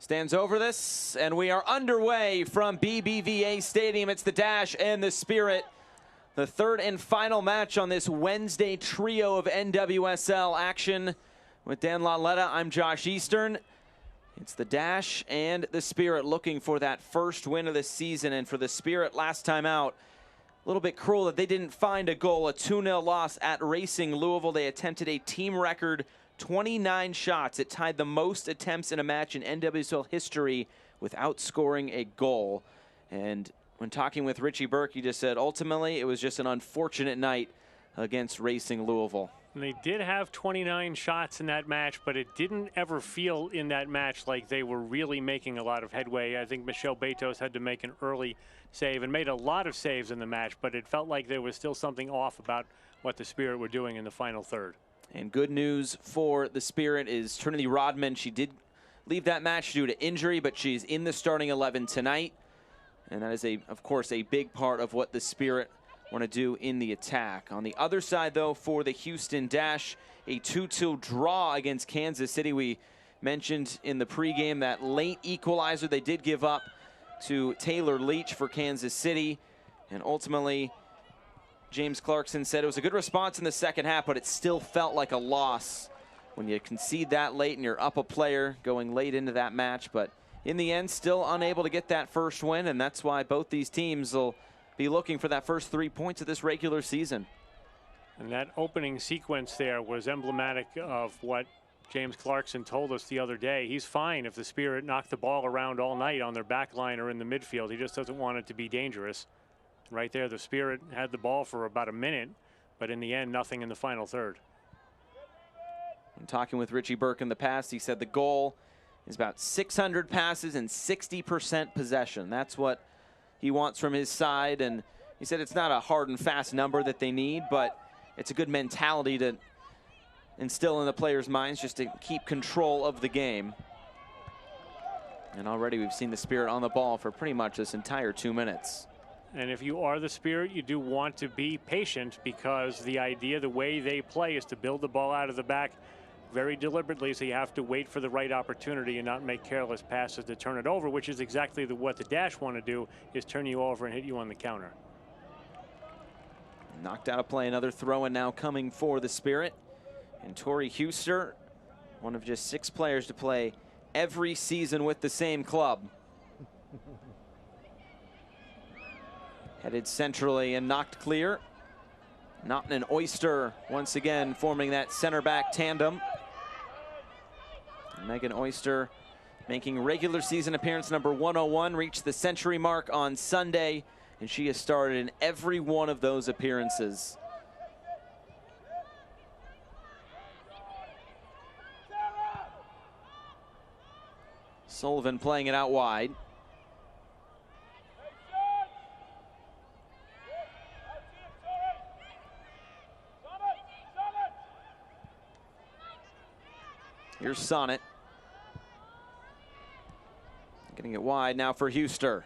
Stands over this, and we are underway from BBVA Stadium. It's the Dash and the Spirit. The third and final match on this Wednesday trio of NWSL action. With Dan Lauletta, I'm Josh Eastern. It's the Dash and the Spirit looking for that first win of the season. And for the Spirit last time out, a little bit cruel that they didn't find a goal. A 2-0 loss at Racing Louisville. They attempted a team record 29 shots. It tied the most attempts in a match in NWSL history without scoring a goal. And when talking with Richie Burke, he just said ultimately it was just an unfortunate night against Racing Louisville. And they did have 29 shots in that match, but it didn't ever feel in that match like they were really making a lot of headway. I think Michelle Betos had to make an early save and made a lot of saves in the match, but it felt like there was still something off about what the Spirit were doing in the final third. And good news for the Spirit is Trinity Rodman. She did leave that match due to injury, but she's in the starting 11 tonight. And that is, of course, a big part of what the Spirit want to do in the attack. On the other side, though, for the Houston Dash, a 2-2 draw against Kansas City. We mentioned in the pregame that late equalizer they did give up to Taylor Leach for Kansas City. And ultimately, James Clarkson said it was a good response in the second half, but it still felt like a loss when you concede that late and you're up a player going late into that match. But in the end, still unable to get that first win, and that's why both these teams will be looking for that first 3 points of this regular season. And that opening sequence there was emblematic of what James Clarkson told us the other day. He's fine if the Spirit knocked the ball around all night on their back line or in the midfield. He just doesn't want it to be dangerous. Right there, the Spirit had the ball for about a minute, but in the end, nothing in the final third. When talking with Richie Burke in the past, he said the goal is about 600 passes and 60% possession. That's what he wants from his side, and he said it's not a hard and fast number that they need, but it's a good mentality to instill in the players' minds just to keep control of the game. And already we've seen the Spirit on the ball for pretty much this entire 2 minutes. And if you are the Spirit, you do want to be patient, because the idea, the way they play, is to build the ball out of the back very deliberately, so you have to wait for the right opportunity and not make careless passes to turn it over, which is exactly what the Dash want to do, is turn you over and hit you on the counter. Knocked out of play, another throw-in now coming for the Spirit. And Tori Huster, one of just 6 players to play every season with the same club. Headed centrally and knocked clear. Naughton and Oyster once again forming that center back tandem. Megan Oyster making regular season appearance number 101, reached the century mark on Sunday, and she has started in every one of those appearances. Sullivan playing it out wide. Here's Sonnet. Getting it wide now for Huster.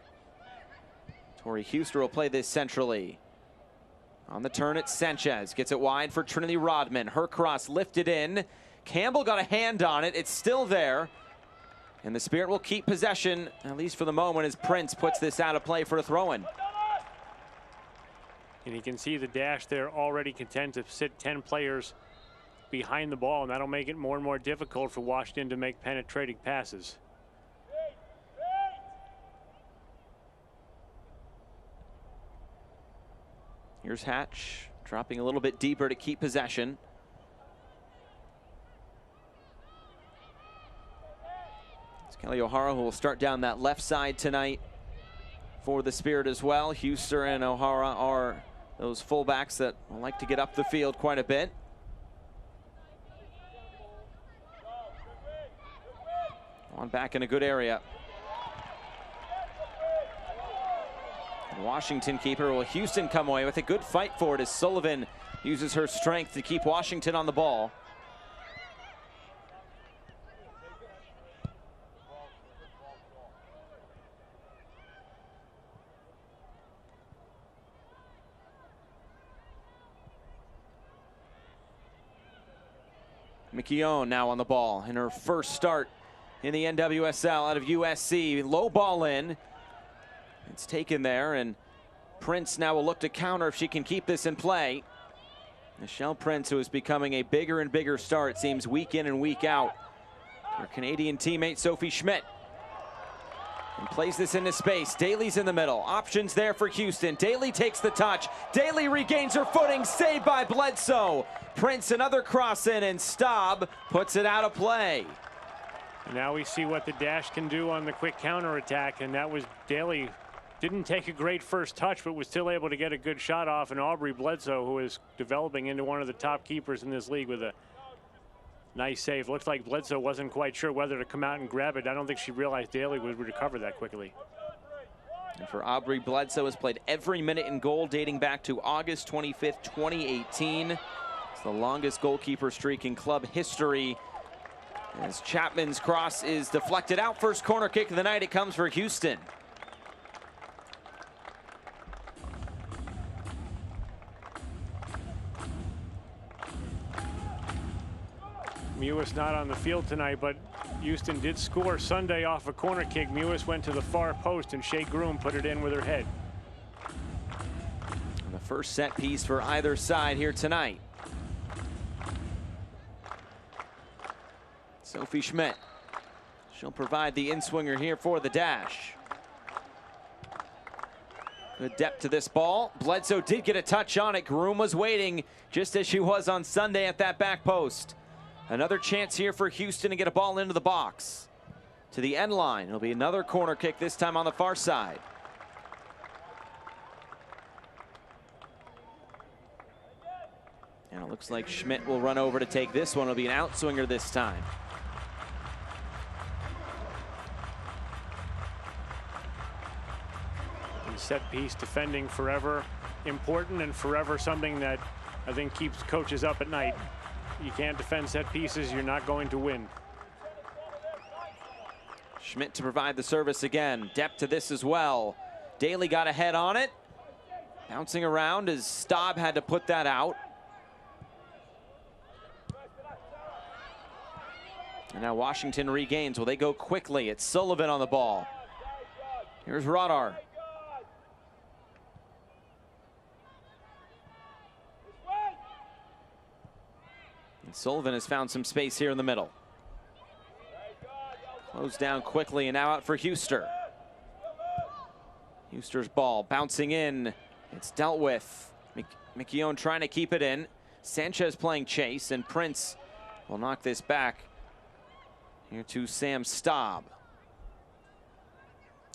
Tori Huster will play this centrally. On the turn, it's Sanchez. Gets it wide for Trinity Rodman. Her cross lifted in. Campbell got a hand on it. It's still there. And the Spirit will keep possession, at least for the moment, as Prince puts this out of play for a throw-in. And you can see the Dash there already content to sit 10 players behind the ball, and that'll make it more and more difficult for Washington to make penetrating passes. Here's Hatch dropping a little bit deeper to keep possession. It's Kelly O'Hara who will start down that left side tonight for the Spirit as well. Huster and O'Hara are those fullbacks that like to get up the field quite a bit. On back in a good area. And Washington keeper. Will Houston come away with a good fight for it as Sullivan uses her strength to keep Washington on the ball. McKeown now on the ball in her first start in the NWSL out of USC. Low ball in. It's taken there, and Prince now will look to counter if she can keep this in play. Michelle Prince, who is becoming a bigger and bigger star, it seems, week in and week out. Her Canadian teammate Sophie Schmidt. And plays this into space. Daly's in the middle. Options there for Houston. Daly takes the touch. Daly regains her footing. Saved by Bledsoe. Prince another cross in, and Staub puts it out of play. Now we see what the Dash can do on the quick counterattack, and that was Daly. Didn't take a great first touch, but was still able to get a good shot off. And Aubrey Bledsoe, who is developing into one of the top keepers in this league, with a nice save. Looks like Bledsoe wasn't quite sure whether to come out and grab it. I don't think she realized Daly would recover that quickly. And for Aubrey Bledsoe, has played every minute in goal dating back to August 25th, 2018. It's the longest goalkeeper streak in club history. As Chapman's cross is deflected out. First corner kick of the night. It comes for Houston. Mewis not on the field tonight, but Houston did score Sunday off a corner kick. Mewis went to the far post, and Shea Groom put it in with her head. The first set piece for either side here tonight. Sophie Schmidt. She'll provide the in-swinger here for the Dash. Good depth to this ball. Bledsoe did get a touch on it. Groom was waiting, just as she was on Sunday at that back post. Another chance here for Houston to get a ball into the box. To the end line. It'll be another corner kick, this time on the far side. And it looks like Schmidt will run over to take this one. It'll be an outswinger this time. And set piece defending forever important, and forever something that I think keeps coaches up at night. You can't defend set pieces, you're not going to win. Schmidt to provide the service again. Depth to this as well. Daly got a head on it. Bouncing around as Staub had to put that out. And now Washington regains. Will they go quickly? It's Sullivan on the ball. Here's Rodar. Sullivan has found some space here in the middle. Closed down quickly, and now out for Huster. Huster's ball bouncing in. It's dealt with. McKeown trying to keep it in. Sanchez playing chase, and Prince will knock this back here to Sam Staub.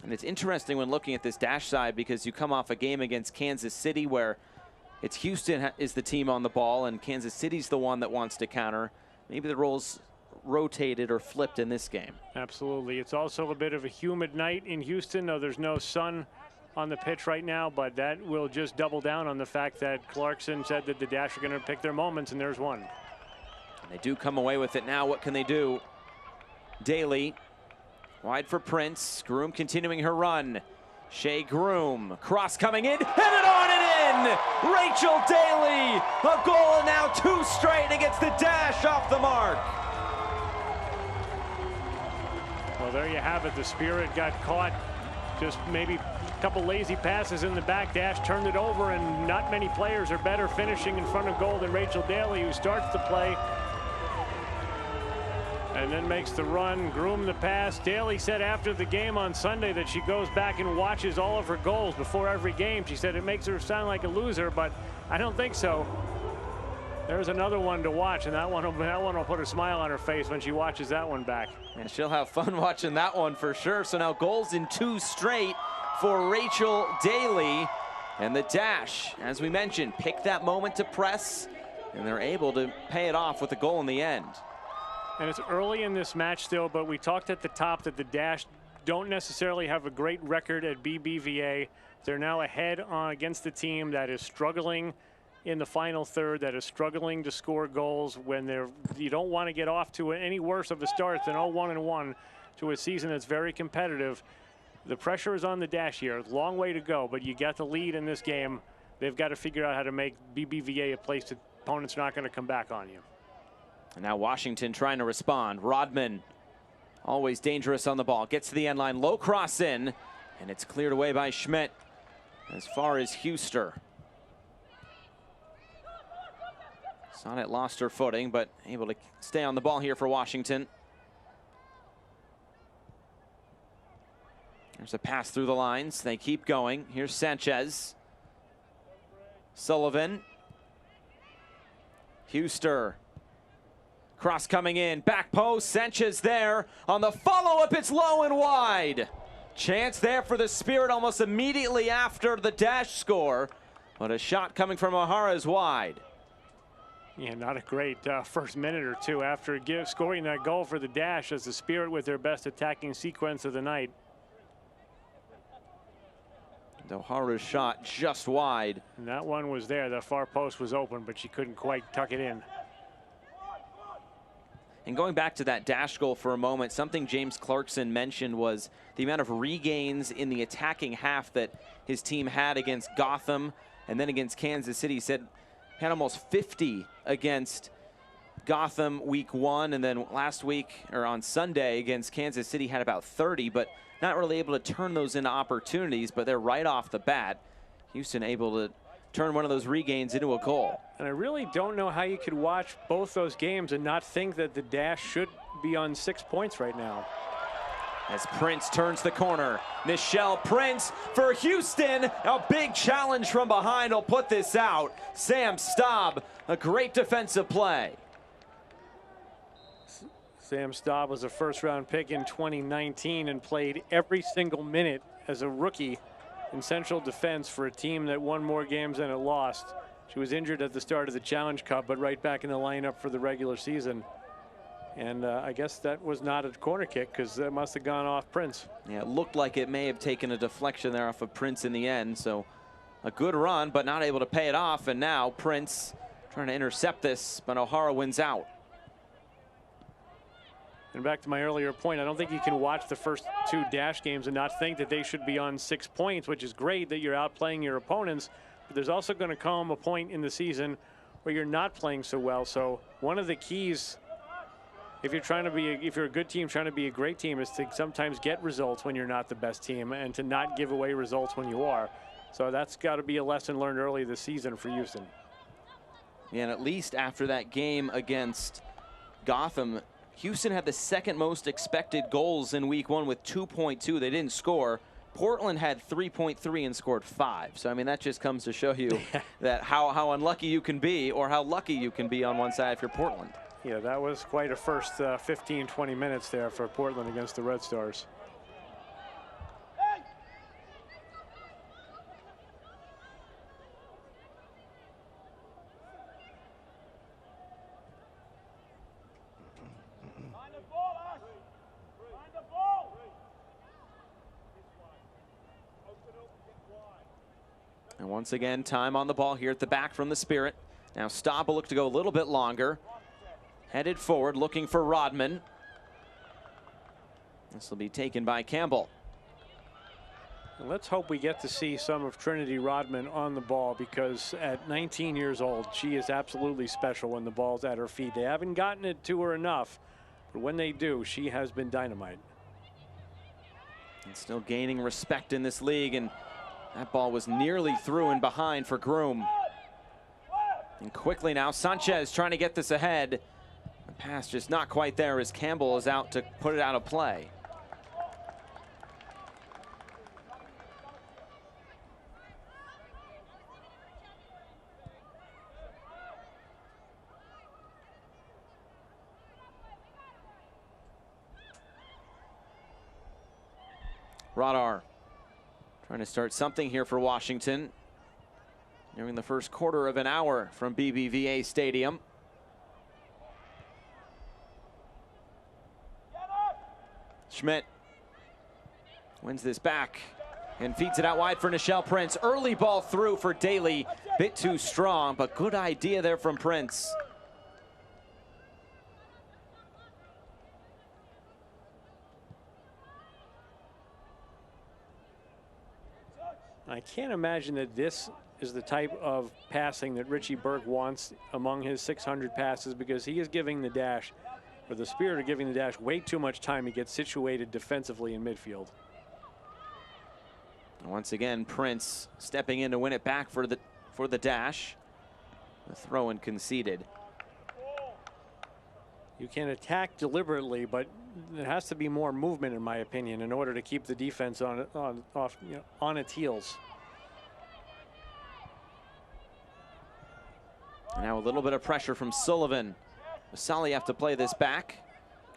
And it's interesting when looking at this Dash side, because you come off a game against Kansas City where it's Houston is the team on the ball, and Kansas City's the one that wants to counter. Maybe the roles rotated or flipped in this game. Absolutely. It's also a bit of a humid night in Houston, though there's no sun on the pitch right now, but that will just double down on the fact that Clarkson said that the Dash are going to pick their moments, and there's one. And they do come away with it now. What can they do? Daly wide for Prince. Groom continuing her run. Shea Groom, cross coming in, headed on and in! Rachel Daly, a goal, and now 2 straight against the Dash off the mark. Well, there you have it. The Spirit got caught. Just maybe a couple lazy passes in the back. Dash turned it over, and not many players are better finishing in front of goal than Rachel Daly, who starts the play and then makes the run. Groom the pass. Daly said after the game on Sunday that she goes back and watches all of her goals before every game. She said it makes her sound like a loser, but I don't think so. There's another one to watch, and that one will put a smile on her face when she watches that one back. Yeah, she'll have fun watching that one for sure. So now goals in 2 straight for Rachel Daly. And the Dash, as we mentioned, pick that moment to press, and they're able to pay it off with a goal in the end. And it's early in this match still, but we talked at the top that the Dash don't necessarily have a great record at BBVA. They're now ahead against the team that is struggling in the final third, that is struggling to score goals when you don't want to get off to any worse of a start than 0-1-1 to a season that's very competitive. The pressure is on the Dash here. Long way to go, but you got the lead in this game. They've got to figure out how to make BBVA a place that opponents are not going to come back on you. And now Washington trying to respond. Rodman Always dangerous on the ball. Gets to the end line, low cross in, and it's cleared away by Schmidt as far as Huster. Sonnet lost her footing, but able to stay on the ball here for Washington. There's a pass through the lines. They keep going. Here's Sanchez. Sullivan. Huster. Cross coming in. Back post. Sanchez there. On the follow-up, it's low and wide. Chance there for the Spirit almost immediately after the dash score. But a shot coming from O'Hara is wide. Yeah, not a great first minute or two after scoring that goal for the dash, as the Spirit with their best attacking sequence of the night. O'Hara's shot just wide. And that one was there. The far post was open, but she couldn't quite tuck it in. And going back to that dash goal for a moment, something James Clarkson mentioned was the amount of regains in the attacking half that his team had against Gotham and then against Kansas City. He said had almost 50 against Gotham week 1, and then last week, or on Sunday against Kansas City, had about 30, but not really able to turn those into opportunities. But they're right off the bat. Houston able to turn one of those regains into a goal. And I really don't know how you could watch both those games and not think that the dash should be on 6 points right now. As Prince turns the corner. Michelle Prince for Houston. A big challenge from behind will put this out. Sam Staub, a great defensive play. Sam Staub was a first-round pick in 2019 and played every single minute as a rookie in central defense for a team that won more games than it lost. She was injured at the start of the Challenge Cup, but right back in the lineup for the regular season. And I guess that was not a corner kick, because that must have gone off Prince. Yeah, it looked like it may have taken a deflection there off of Prince in the end. So a good run, but not able to pay it off. And now Prince trying to intercept this, but O'Hara wins out. And back to my earlier point, I don't think you can watch the first 2 dash games and not think that they should be on 6 points, which is great that you're outplaying your opponents. But there's also going to come a point in the season where you're not playing so well. So one of the keys, if you're trying to be, if you're a good team trying to be a great team, is to sometimes get results when you're not the best team and to not give away results when you are. So that's got to be a lesson learned early this season for Houston. Yeah, and at least after that game against Gotham, Houston had the second most expected goals in week 1 with 2.2. They didn't score. Portland had 3.3 and scored 5. So, I mean, that just comes to show you that how unlucky you can be, or how lucky you can be on one side if you're Portland. Yeah, that was quite a first 15, 20 minutes there for Portland against the Red Stars. And once again, time on the ball here at the back from the Spirit. Now Staub will look to go a little bit longer. Headed forward, looking for Rodman. This will be taken by Campbell. And let's hope we get to see some of Trinity Rodman on the ball, because at 19 years old, she is absolutely special when the ball's at her feet. They haven't gotten it to her enough, but when they do, she has been dynamite. And still gaining respect in this league, and that ball was nearly through and behind for Groom. And quickly now, Sanchez trying to get this ahead. The pass just not quite there as Campbell is out to put it out of play. Radar trying to start something here for Washington during the first quarter of an hour from BBVA Stadium. Schmidt wins this back and feeds it out wide for Nichelle Prince. Early ball through for Daly. Bit too strong, but good idea there from Prince. I can't imagine that this is the type of passing that Richie Burke wants among his 600 passes, because he is giving the dash where the Spirit are giving the Dash way too much time to get situated defensively in midfield. Once again, Prince stepping in to win it back for the Dash. The throw-in conceded. You can attack deliberately, but there has to be more movement, in my opinion, in order to keep the defense on its heels. And now a little bit of pressure from Sullivan. Masali have to play this back.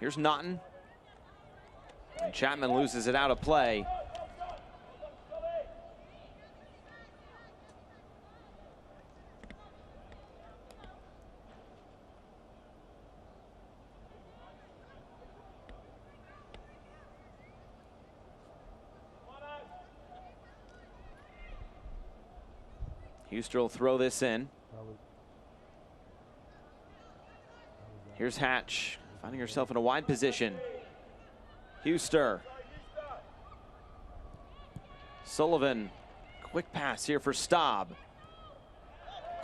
Here's Naughton. And Chapman loses it out of play. Huster will throw this in. Here's Hatch, finding herself in a wide position. Huster. Sullivan, quick pass here for Staub.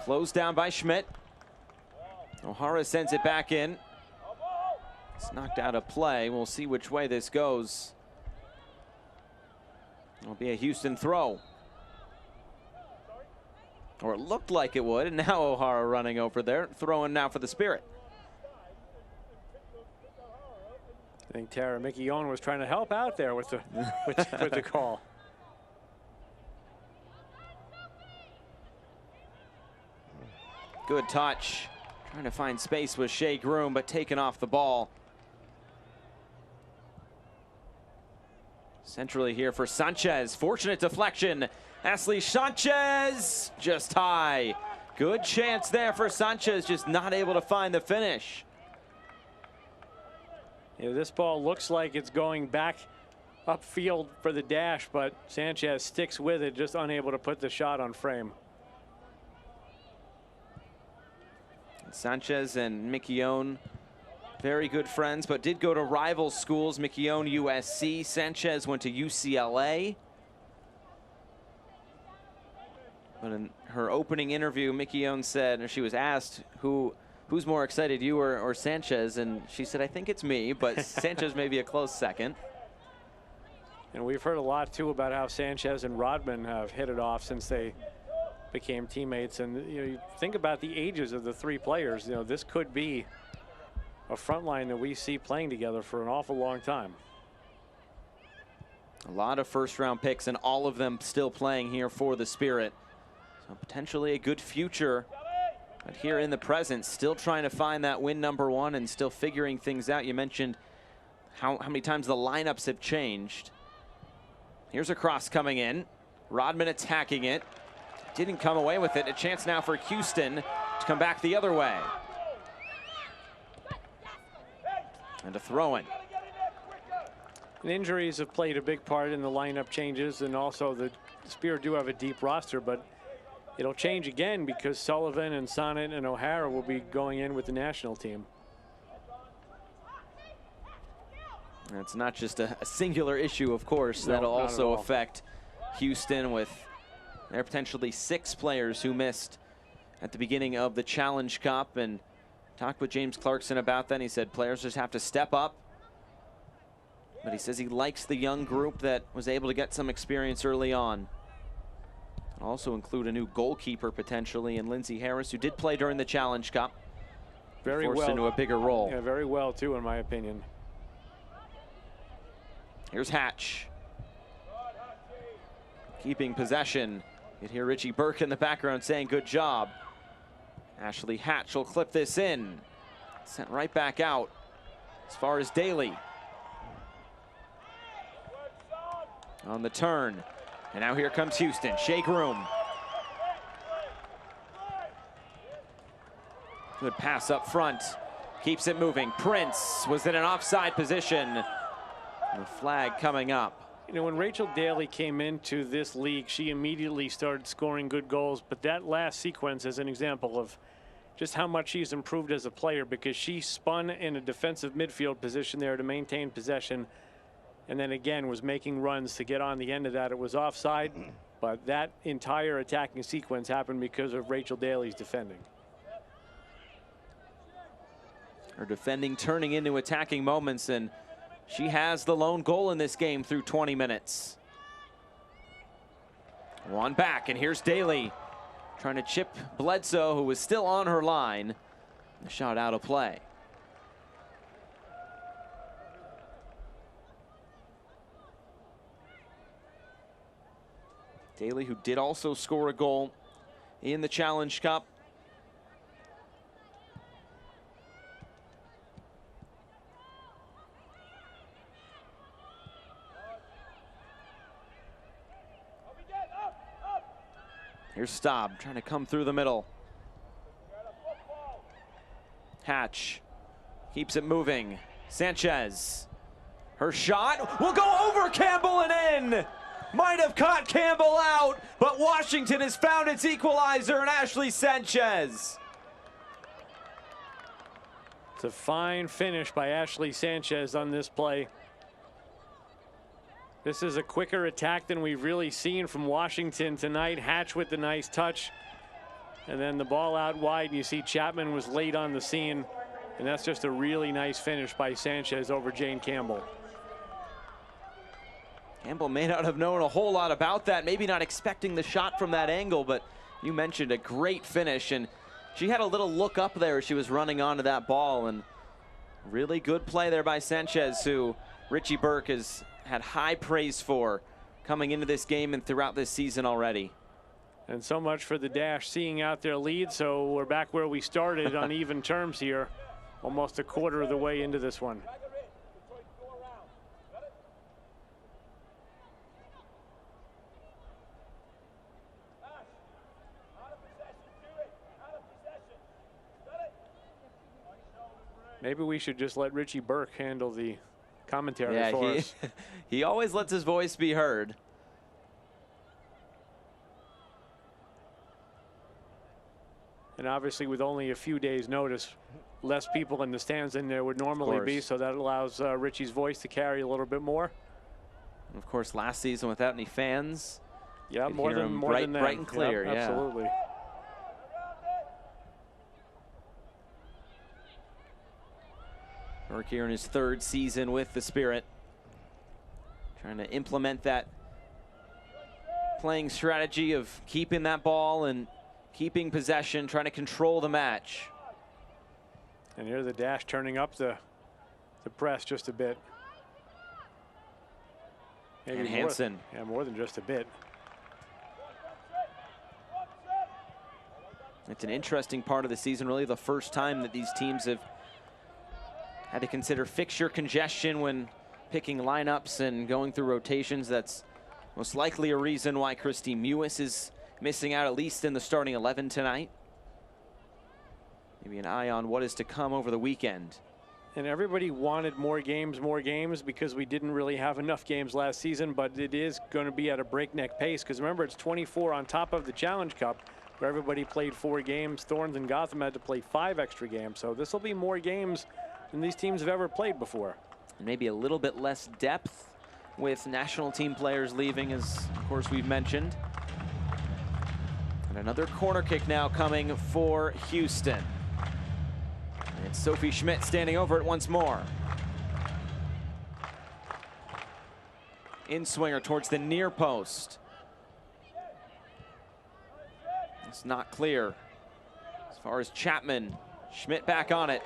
Closed down by Schmidt. O'Hara sends it back in. It's knocked out of play. We'll see which way this goes. It'll be a Houston throw. Or it looked like it would, and now O'Hara running over there, throwing now for the Spirit. I think Tara Mickey-Owen was trying to help out there with the with the call. Good touch. Trying to find space with Shea Groom, but taken off the ball. Centrally here for Sanchez. Fortunate deflection. Ashley Sanchez just high. Good chance there for Sanchez, just not able to find the finish. Yeah, this ball looks like it's going back upfield for the Dash, but Sanchez sticks with it, just unable to put the shot on frame. Sanchez and Mickey-Owen, very good friends, but did go to rival schools. Mickey-Owen, USC. Sanchez went to UCLA. But in her opening interview, Mickey-Owen said, or she was asked, who's more excited, you or Sanchez? And she said, I think it's me, but Sanchez may be a close second. And we've heard a lot, too, about how Sanchez and Rodman have hit it off since they became teammates. And you think about the ages of the three players. This could be a front line that we see playing together for an awful long time. A lot of first-round picks, and all of them still playing here for the Spirit. So potentially a good future. But here in the present, still trying to find that win number one and still figuring things out. You mentioned how many times the lineups have changed. Here's a cross coming in. Rodman attacking it. Didn't come away with it. A chance now for Houston to come back the other way. And a throw-in. And injuries have played a big part in the lineup changes, and also the Spirit do have a deep roster, but it'll change again because Sullivan and Sonnet and O'Hara will be going in with the national team. And it's not just a singular issue, of course. No, that'll also affect Houston with their potentially 6 players who missed at the beginning of the Challenge Cup. And talked with James Clarkson about that. And he said players just have to step up. But he says he likes the young group that was able to get some experience early on. Also include a new goalkeeper potentially in Lindsey Harris, who did play during the Challenge Cup. Very forced well into a bigger role. Yeah, very well too, in my opinion. Here's Hatch. Keeping possession. You hear Richie Burke in the background saying good job. Ashley Hatch will clip this in. Sent right back out as far as Daly. On the turn. And now here comes Houston. Shea Groom. Good pass up front. Keeps it moving. Prince was in an offside position. The flag coming up. When Rachel Daly came into this league, she immediately started scoring good goals. But that last sequence is an example of just how much she's improved as a player, because she spun in a defensive midfield position there to maintain possession. And then again was making runs to get on the end of that. It was offside, but that entire attacking sequence happened because of Rachel Daly's defending. Her defending turning into attacking moments, and she has the lone goal in this game through 20 minutes. One back, and here's Daly trying to chip Bledsoe, who was still on her line. The shot out of play. Daly, who did also score a goal in the Challenge Cup. Here's Staub trying to come through the middle. Hatch keeps it moving. Sanchez. Her shot will go over Campbell and in. Might have caught Campbell out, but Washington has found its equalizer in Ashley Sanchez. It's a fine finish by Ashley Sanchez on this play. This is a quicker attack than we've really seen from Washington tonight. Hatch with the nice touch. And then the ball out wide, and you see Chapman was late on the scene. And that's just a really nice finish by Sanchez over Jane Campbell. Campbell may not have known a whole lot about that, maybe not expecting the shot from that angle, but you mentioned a great finish, and she had a little look up there as she was running onto that ball, and really good play there by Sanchez, who Richie Burke has had high praise for coming into this game and throughout this season already. And so much for the Dash seeing out their lead, so we're back where we started on even terms here, almost a quarter of the way into this one. Maybe we should just let Richie Burke handle the commentary for us. He always lets his voice be heard. And obviously with only a few days notice, less people in the stands than there would normally be, so that allows Richie's voice to carry a little bit more. And of course, last season without any fans. Yeah, more than that. Bright and clear, yep, absolutely. Burke here in his third season with the Spirit, trying to implement that playing strategy of keeping that ball and keeping possession, trying to control the match. And here the Dash turning up the press just a bit. Maybe and Hansen. More than just a bit. It's an interesting part of the season, really the first time that these teams have had to consider fixture congestion when picking lineups and going through rotations. That's most likely a reason why Christine Mewis is missing out, at least in the starting 11 tonight. Maybe an eye on what is to come over the weekend. And everybody wanted more games, because we didn't really have enough games last season, but it is going to be at a breakneck pace, because remember, it's 24 on top of the Challenge Cup, where everybody played 4 games. Thorns and Gotham had to play 5 extra games, so this will be more games than these teams have ever played before. And maybe a little bit less depth with national team players leaving, as of course we've mentioned. And another corner kick now coming for Houston. And Sophie Schmidt standing over it once more. In swinger towards the near post. It's not clear. As far as Chapman, Schmidt back on it.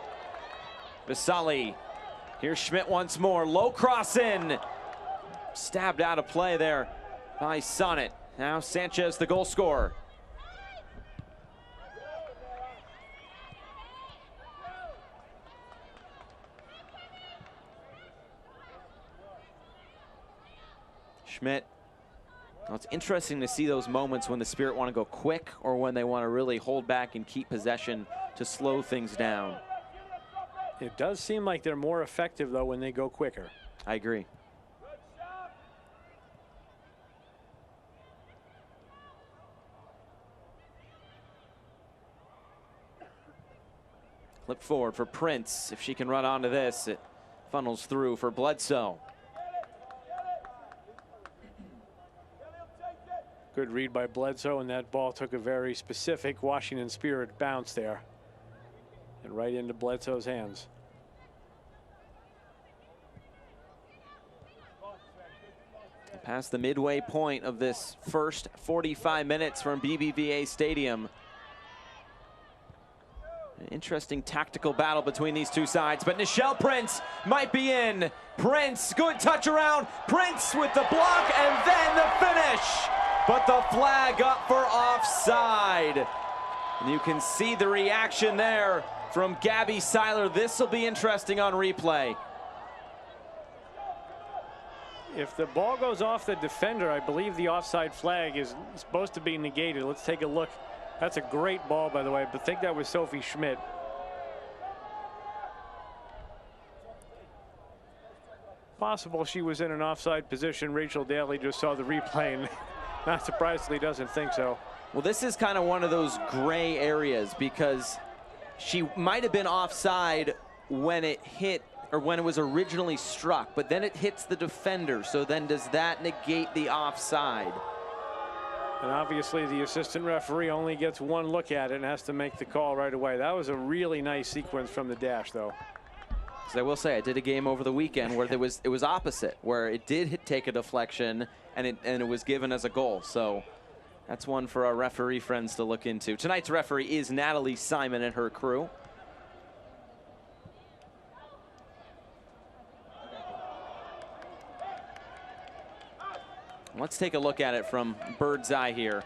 Basali, here's Schmidt once more, low cross in. Stabbed out of play there by Sonnet. Now Sanchez, the goal scorer. Schmidt. Well, it's interesting to see those moments when the Spirit want to go quick or when they want to really hold back and keep possession to slow things down. It does seem like they're more effective, though, when they go quicker. I agree. Flip forward for Prince. If she can run onto this, it funnels through for Bledsoe. Good read by Bledsoe, and that ball took a very specific Washington Spirit bounce there. And right into Bledsoe's hands. Past the midway point of this first 45 minutes from BBVA Stadium. An interesting tactical battle between these two sides, but Nichelle Prince might be in. Prince, good touch around. Prince with the block and then the finish. But the flag up for offside. And you can see the reaction there from Gabby Seiler. This will be interesting on replay. If the ball goes off the defender, I believe the offside flag is supposed to be negated. Let's take a look. That's a great ball, by the way, but I think that was Sophie Schmidt. Possible she was in an offside position. Rachel Daly just saw the replay and not surprisingly doesn't think so. Well, this is kind of one of those gray areas because she might have been offside when it hit or when it was originally struck, but then it hits the defender. So then does that negate the offside? And obviously the assistant referee only gets one look at it and has to make the call right away. That was a really nice sequence from the dash, though. So I will say, I did a game over the weekend where it was opposite, where it did take a deflection and it was given as a goal. So that's one for our referee friends to look into. Tonight's referee is Natalie Simon and her crew. Let's take a look at it from bird's eye here.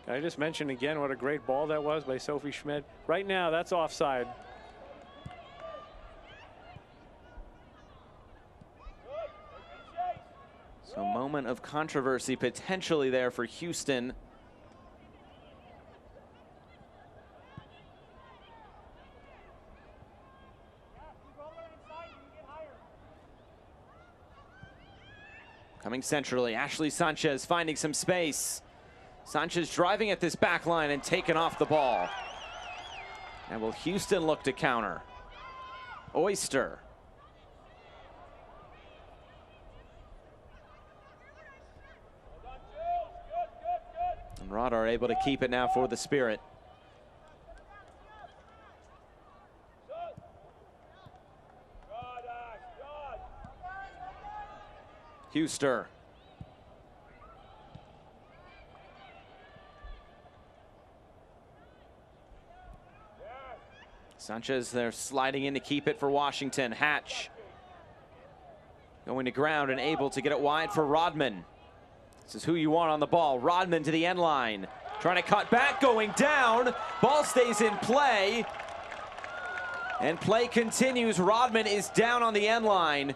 Can I just mention again what a great ball that was by Sophie Schmidt? Right now, that's offside. So a moment of controversy potentially there for Houston. Coming centrally, Ashley Sanchez finding some space. Sanchez driving at this back line and taking off the ball. And will Houston look to counter? Oyster. And Radar able to keep it now for the Spirit. Huster. Sanchez there sliding in to keep it for Washington. Hatch going to ground and able to get it wide for Rodman. This is who you want on the ball. Rodman to the end line. Trying to cut back, going down. Ball stays in play. And play continues. Rodman is down on the end line.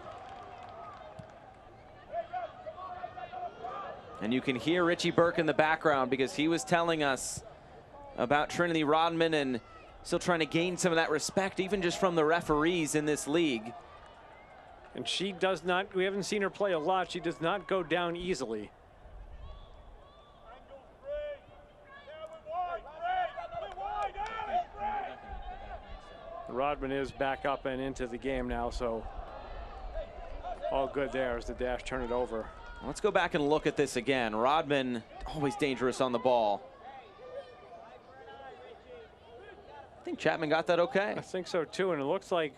And you can hear Richie Burke in the background because he was telling us about Trinity Rodman and still trying to gain some of that respect, even just from the referees in this league. And she does not, we haven't seen her play a lot, she does not go down easily. Rodman is back up and into the game now, so all good there as the dash turn it over. Let's go back and look at this again. Rodman, always dangerous on the ball. I think Chapman got that okay. I think so too, and it looks like,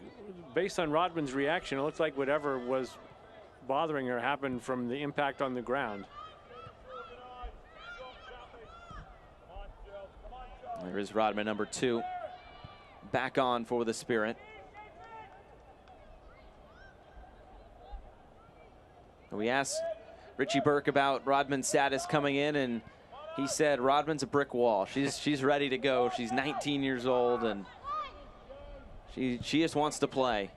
based on Rodman's reaction, it looks like whatever was bothering her happened from the impact on the ground. There is Rodman, number 2, back on for the Spirit. We asked Richie Burke about Rodman's status coming in, and he said Rodman's a brick wall. She's ready to go. She's 19 years old, and she just wants to play.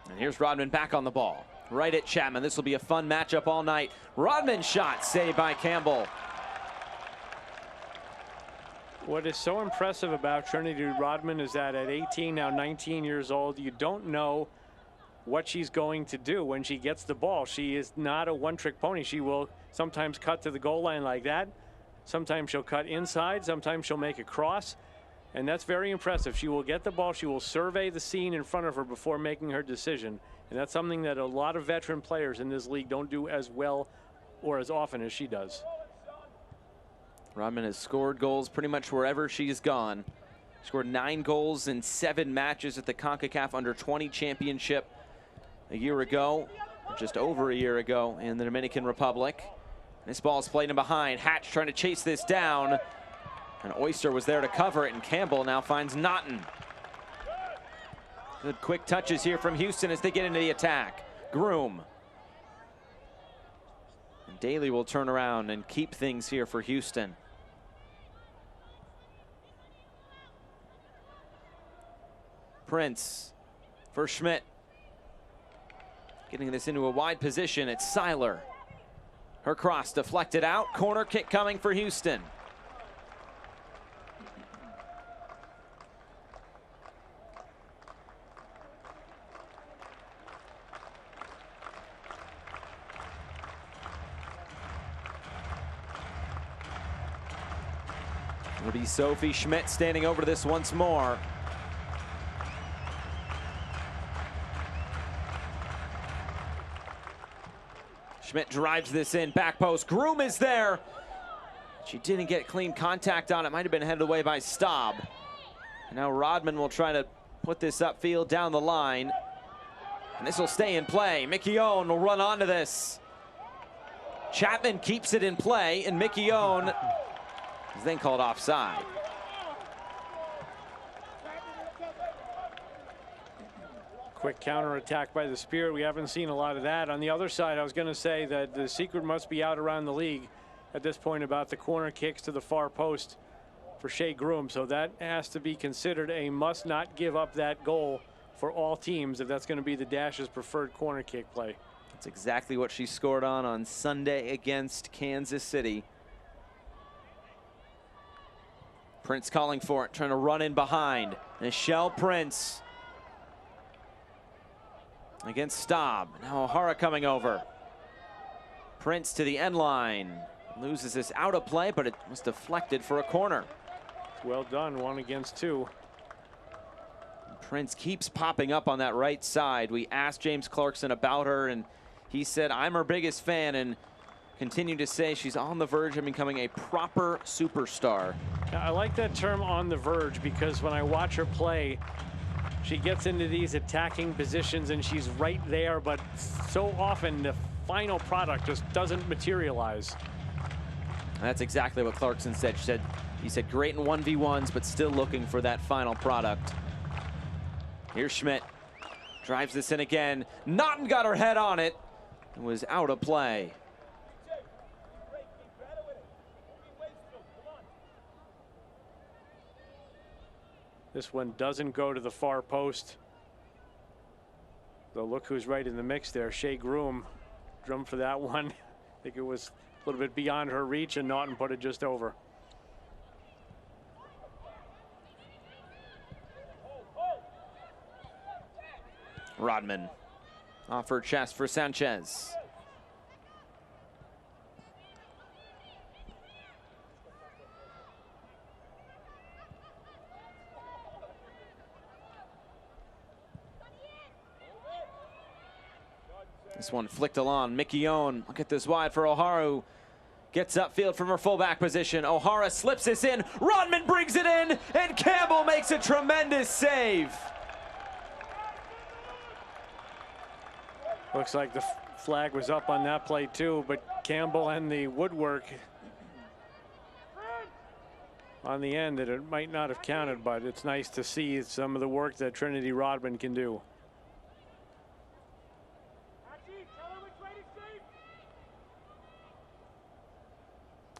And here's Rodman back on the ball, right at Chapman. This will be a fun matchup all night. Rodman shot saved by Campbell. What is so impressive about Trinity Rodman is that at 18, now 19 years old, you don't know what she's going to do when she gets the ball. She is not a one-trick pony. She will sometimes cut to the goal line like that. Sometimes she'll cut inside. Sometimes she'll make a cross. And that's very impressive. She will get the ball. She will survey the scene in front of her before making her decision. And that's something that a lot of veteran players in this league don't do as well or as often as she does. Rodman has scored goals pretty much wherever she's gone. Scored 9 goals in 7 matches at the CONCACAF Under-20 Championship a year ago, or just over a year ago, in the Dominican Republic. This ball is played in behind. Hatch trying to chase this down. And Oyster was there to cover it, and Campbell now finds Naughton. Good quick touches here from Houston as they get into the attack. Groom. And Daly will turn around and keep things here for Houston. Prince for Schmidt. Getting this into a wide position, it's Seiler. Her cross deflected out. Corner kick coming for Houston. It'll be Sophie Schmidt standing over this once more. Schmidt drives this in, back post. Groom is there. She didn't get clean contact on it. Might have been headed away by Staub. And now Rodman will try to put this upfield down the line. And this will stay in play. Mickey Owen will run onto this. Chapman keeps it in play, and Mickey Owen is then called offside. Quick counterattack by the Spirit. We haven't seen a lot of that. On the other side, I was going to say that the secret must be out around the league at this point about the corner kicks to the far post for Shea Groom. So that has to be considered a must not give up that goal for all teams if that's going to be the Dash's preferred corner kick play. That's exactly what she scored on Sunday against Kansas City. Prince calling for it, trying to run in behind. Michelle Prince against Staub. Now O'Hara coming over. Prince to the end line. Loses this out of play, but it was deflected for a corner. Well done, 1 against 2. Prince keeps popping up on that right side. We asked James Clarkson about her, and he said, I'm her biggest fan, and continued to say she's on the verge of becoming a proper superstar. I like that term, on the verge, because when I watch her play, she gets into these attacking positions and she's right there, but so often the final product just doesn't materialize. And that's exactly what Clarkson said. He said great in 1v1s, but still looking for that final product. Here's Schmidt. Drives this in again. Naughton got her head on it. It was out of play. This one doesn't go to the far post. Though look who's right in the mix there. Shea Groom drummed for that one. I think it was a little bit beyond her reach, and Naughton put it just over. Rodman off her chest for Sanchez. This one flicked along. Mickey Owen, look at this wide for O'Hara. Gets upfield from her fullback position. O'Hara slips this in. Rodman brings it in, and Campbell makes a tremendous save. Looks like the flag was up on that play too, but Campbell and the woodwork on the end that it might not have counted, but it's nice to see some of the work that Trinity Rodman can do.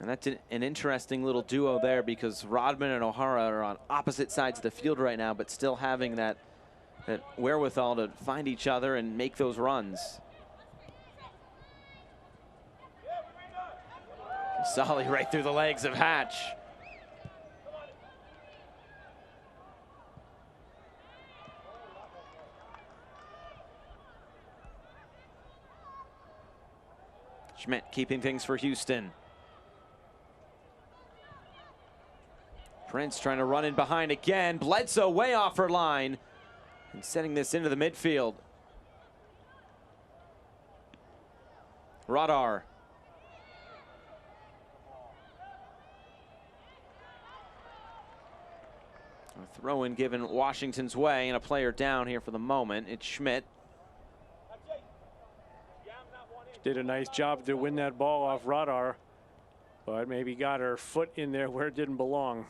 And that's an interesting little duo there, because Rodman and O'Hara are on opposite sides of the field right now, but still having that wherewithal to find each other and make those runs. Solly right through the legs of Hatch. Schmidt keeping things for Houston. Prince trying to run in behind again. Bledsoe way off her line and sending this into the midfield. Radar. A throw in given Washington's way, and a player down here for the moment. It's Schmidt. Did a nice job to win that ball off Radar, but maybe got her foot in there where it didn't belong.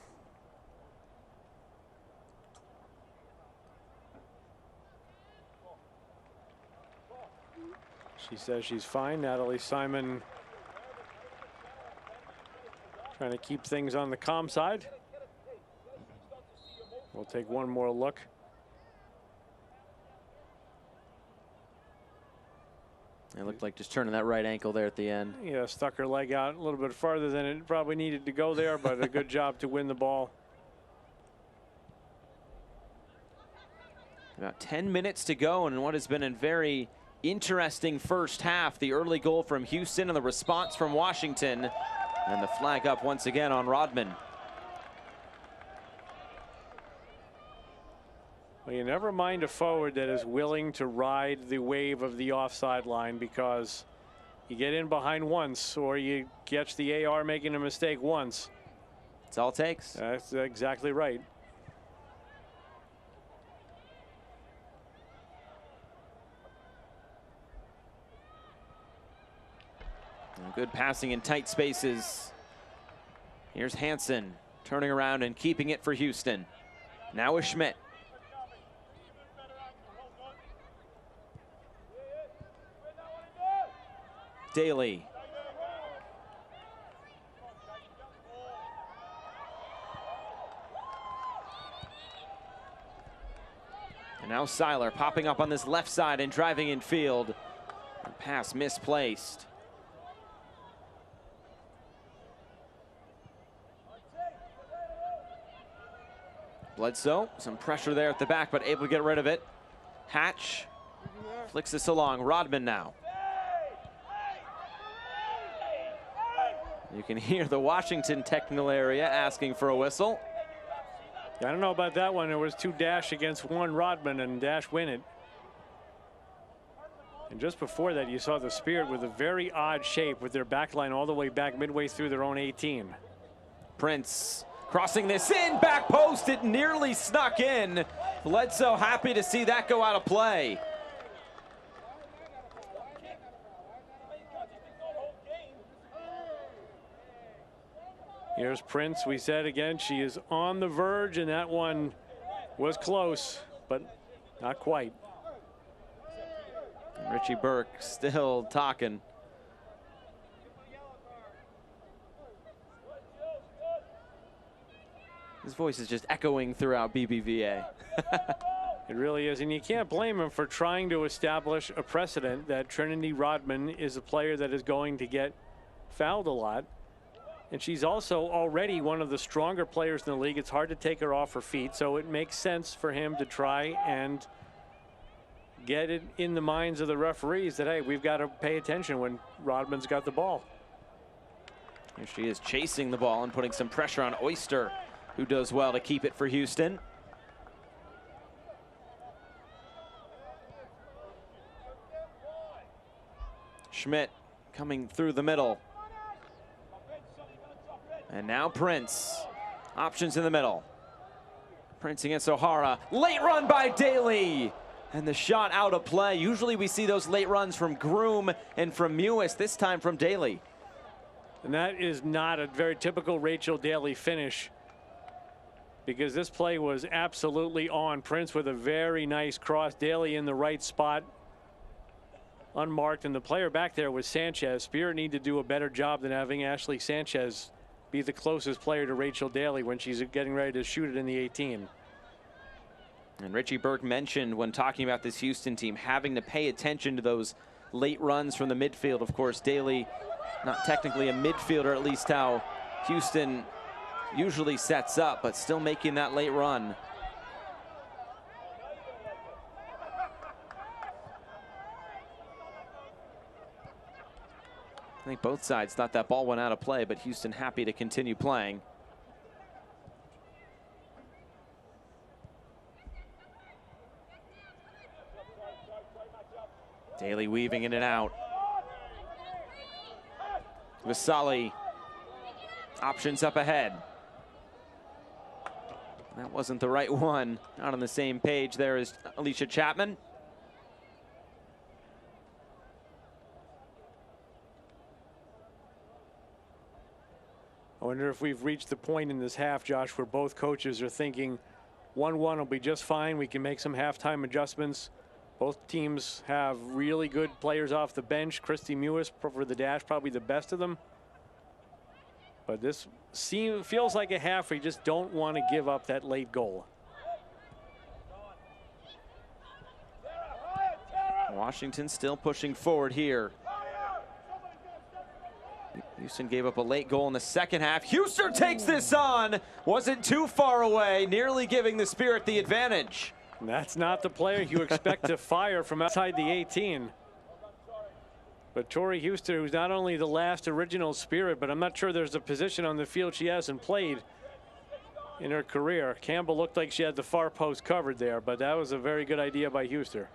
She says she's fine. Natalie Simon trying to keep things on the calm side. We'll take one more look. It looked like just turning that right ankle there at the end. Yeah, stuck her leg out a little bit farther than it probably needed to go there, but a good job to win the ball. About 10 minutes to go in what has been a very interesting first half. The early goal from Houston and the response from Washington. And the flag up once again on Rodman. Well, you never mind a forward that is willing to ride the wave of the offside line, because you get in behind once or you catch the AR making a mistake once. That's all it takes. That's exactly right. And good passing in tight spaces. Here's Hansen turning around and keeping it for Houston. Now is Schmidt. Daly. And now Seiler popping up on this left side and driving in field. And pass misplaced. Bledsoe, some pressure there at the back, but able to get rid of it. Hatch flicks this along. Rodman now. You can hear the Washington technical area asking for a whistle. I don't know about that one. There was 2 Dash against 1 Rodman, and Dash win it. And just before that, you saw the Spirit with a very odd shape with their back line all the way back midway through their own 18. Prince crossing this in, back post. It nearly snuck in. Bledsoe happy to see that go out of play. Here's Prince. We said again, she is on the verge, and that one was close, but not quite. Richie Burke still talking. His voice is just echoing throughout BBVA. It really is, and you can't blame him for trying to establish a precedent that Trinity Rodman is a player that is going to get fouled a lot. And she's also already one of the stronger players in the league. It's hard to take her off her feet, so it makes sense for him to try and get it in the minds of the referees that, hey, we've got to pay attention when Rodman's got the ball. Here she is chasing the ball and putting some pressure on Oyster, who does well to keep it for Houston. Schmidt coming through the middle. And now Prince. Options in the middle. Prince against O'Hara. Late run by Daly. And the shot out of play. Usually we see those late runs from Groom and from Mewis. This time from Daly. And that is not a very typical Rachel Daly finish, because this play was absolutely on. Prince with a very nice cross. Daly in the right spot, unmarked. And the player back there was Sanchez. Spirit need to do a better job than having Ashley Sanchez be the closest player to Rachel Daly when she's getting ready to shoot it in the 18. And Richie Burke mentioned when talking about this Houston team having to pay attention to those late runs from the midfield. Of course, Daly, not technically a midfielder, at least how Houston usually sets up, but still making that late run. I think both sides thought that ball went out of play, but Houston happy to continue playing. Daly weaving in and out. Vasali. Options up ahead. That wasn't the right one. Not on the same page there as Alicia Chapman. I wonder if we've reached the point in this half, Josh, where both coaches are thinking 1-1 will be just fine. We can make some halftime adjustments. Both teams have really good players off the bench. Christy Mewis for the Dash, probably the best of them. But this feels like a half where you just don't want to give up that late goal. Washington still pushing forward here. Houston gave up a late goal in the second half. Houston takes this on. Wasn't too far away, nearly giving the Spirit the advantage. That's not the player you expect to fire from outside the 18. But Tori Houston, who's not only the last original Spirit, but I'm not sure there's a position on the field she hasn't played in her career. Campbell looked like she had the far post covered there, but that was a very good idea by Houston.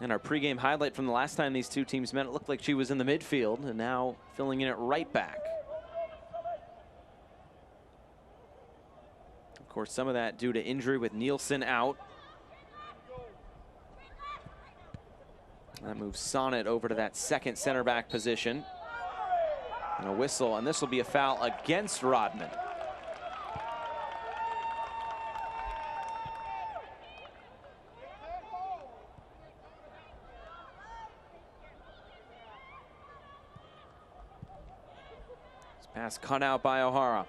And our pregame highlight from the last time these two teams met, it looked like she was in the midfield, and now filling in at right back. Of course, some of that due to injury with Nielsen out. That moves Sonnet over to that second center back position. And a whistle, and this will be a foul against Rodman. Pass cut out by O'Hara.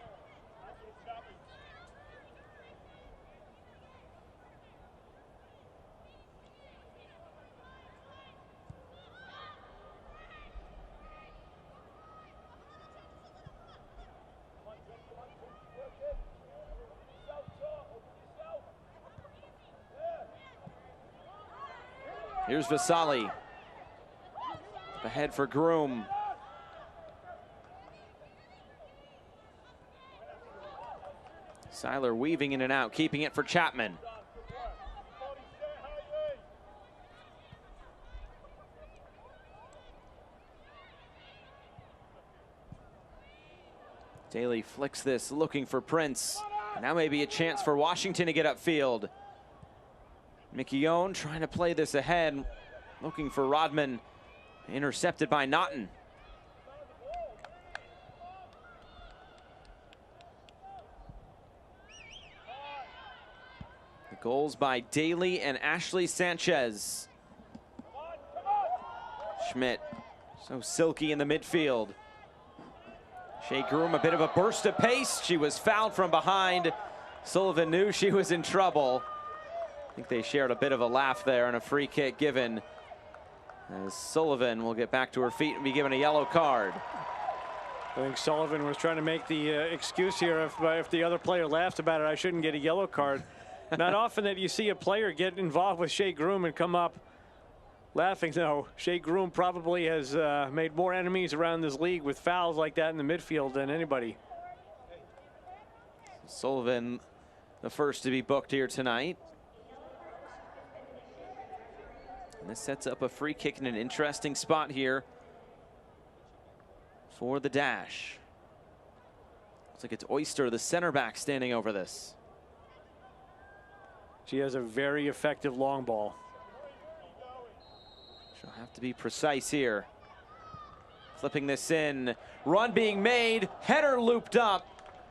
Here's Vasali. Ahead for Groom. Seiler weaving in and out, keeping it for Chapman. Daly flicks this, looking for Prince. And now may be a chance for Washington to get upfield. McKeown trying to play this ahead, looking for Rodman. Intercepted by Naughton. Goals by Daly and Ashley Sanchez. Schmidt, so silky in the midfield. Shea Groom, a bit of a burst of pace. She was fouled from behind. Sullivan knew she was in trouble. I think they shared a bit of a laugh there, and a free kick given, as Sullivan will get back to her feet and be given a yellow card. I think Sullivan was trying to make the excuse here. If the other player laughed about it, I shouldn't get a yellow card. Not often that you see a player get involved with Shea Groom and come up laughing. No, Shea Groom probably has made more enemies around this league with fouls like that in the midfield than anybody. Sullivan, the first to be booked here tonight. And this sets up a free kick in an interesting spot here for the Dash. Looks like it's Oyster, the center back, standing over this. She has a very effective long ball. She'll have to be precise here. Flipping this in. Run being made. Header looped up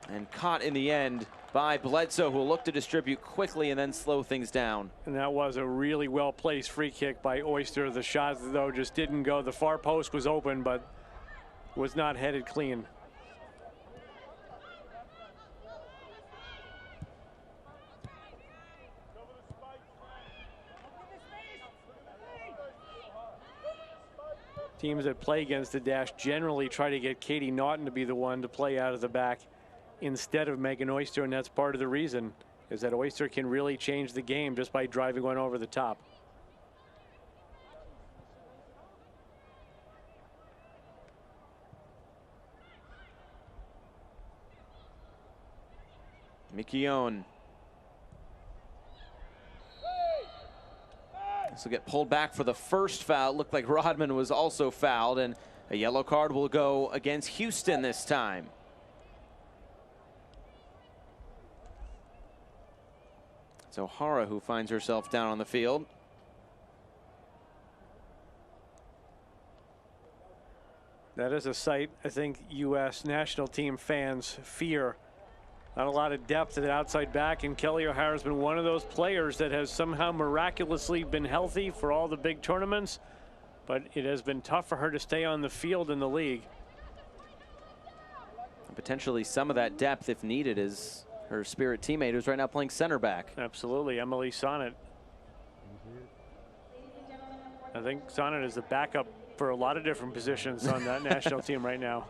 and caught in the end by Bledsoe, who will look to distribute quickly and then slow things down. And that was a really well-placed free kick by Oyster. The shot, though, just didn't go. The far post was open, but was not headed clean. Teams that play against the Dash generally try to get Katie Naughton to be the one to play out of the back instead of Megan Oyster, and that's part of the reason, is that Oyster can really change the game just by driving one over the top. McKeown. This will get pulled back for the first foul. Looked like Rodman was also fouled, and a yellow card will go against Houston this time. It's O'Hara who finds herself down on the field. That is a sight I think U.S. national team fans fear. Not a lot of depth at outside back, and Kelly O'Hara has been one of those players that has somehow miraculously been healthy for all the big tournaments, but it has been tough for her to stay on the field in the league. And potentially some of that depth, if needed, is her Spirit teammate who's right now playing center back. Absolutely, Emily Sonnet. I think Sonnet is the backup for a lot of different positions on that national team right now.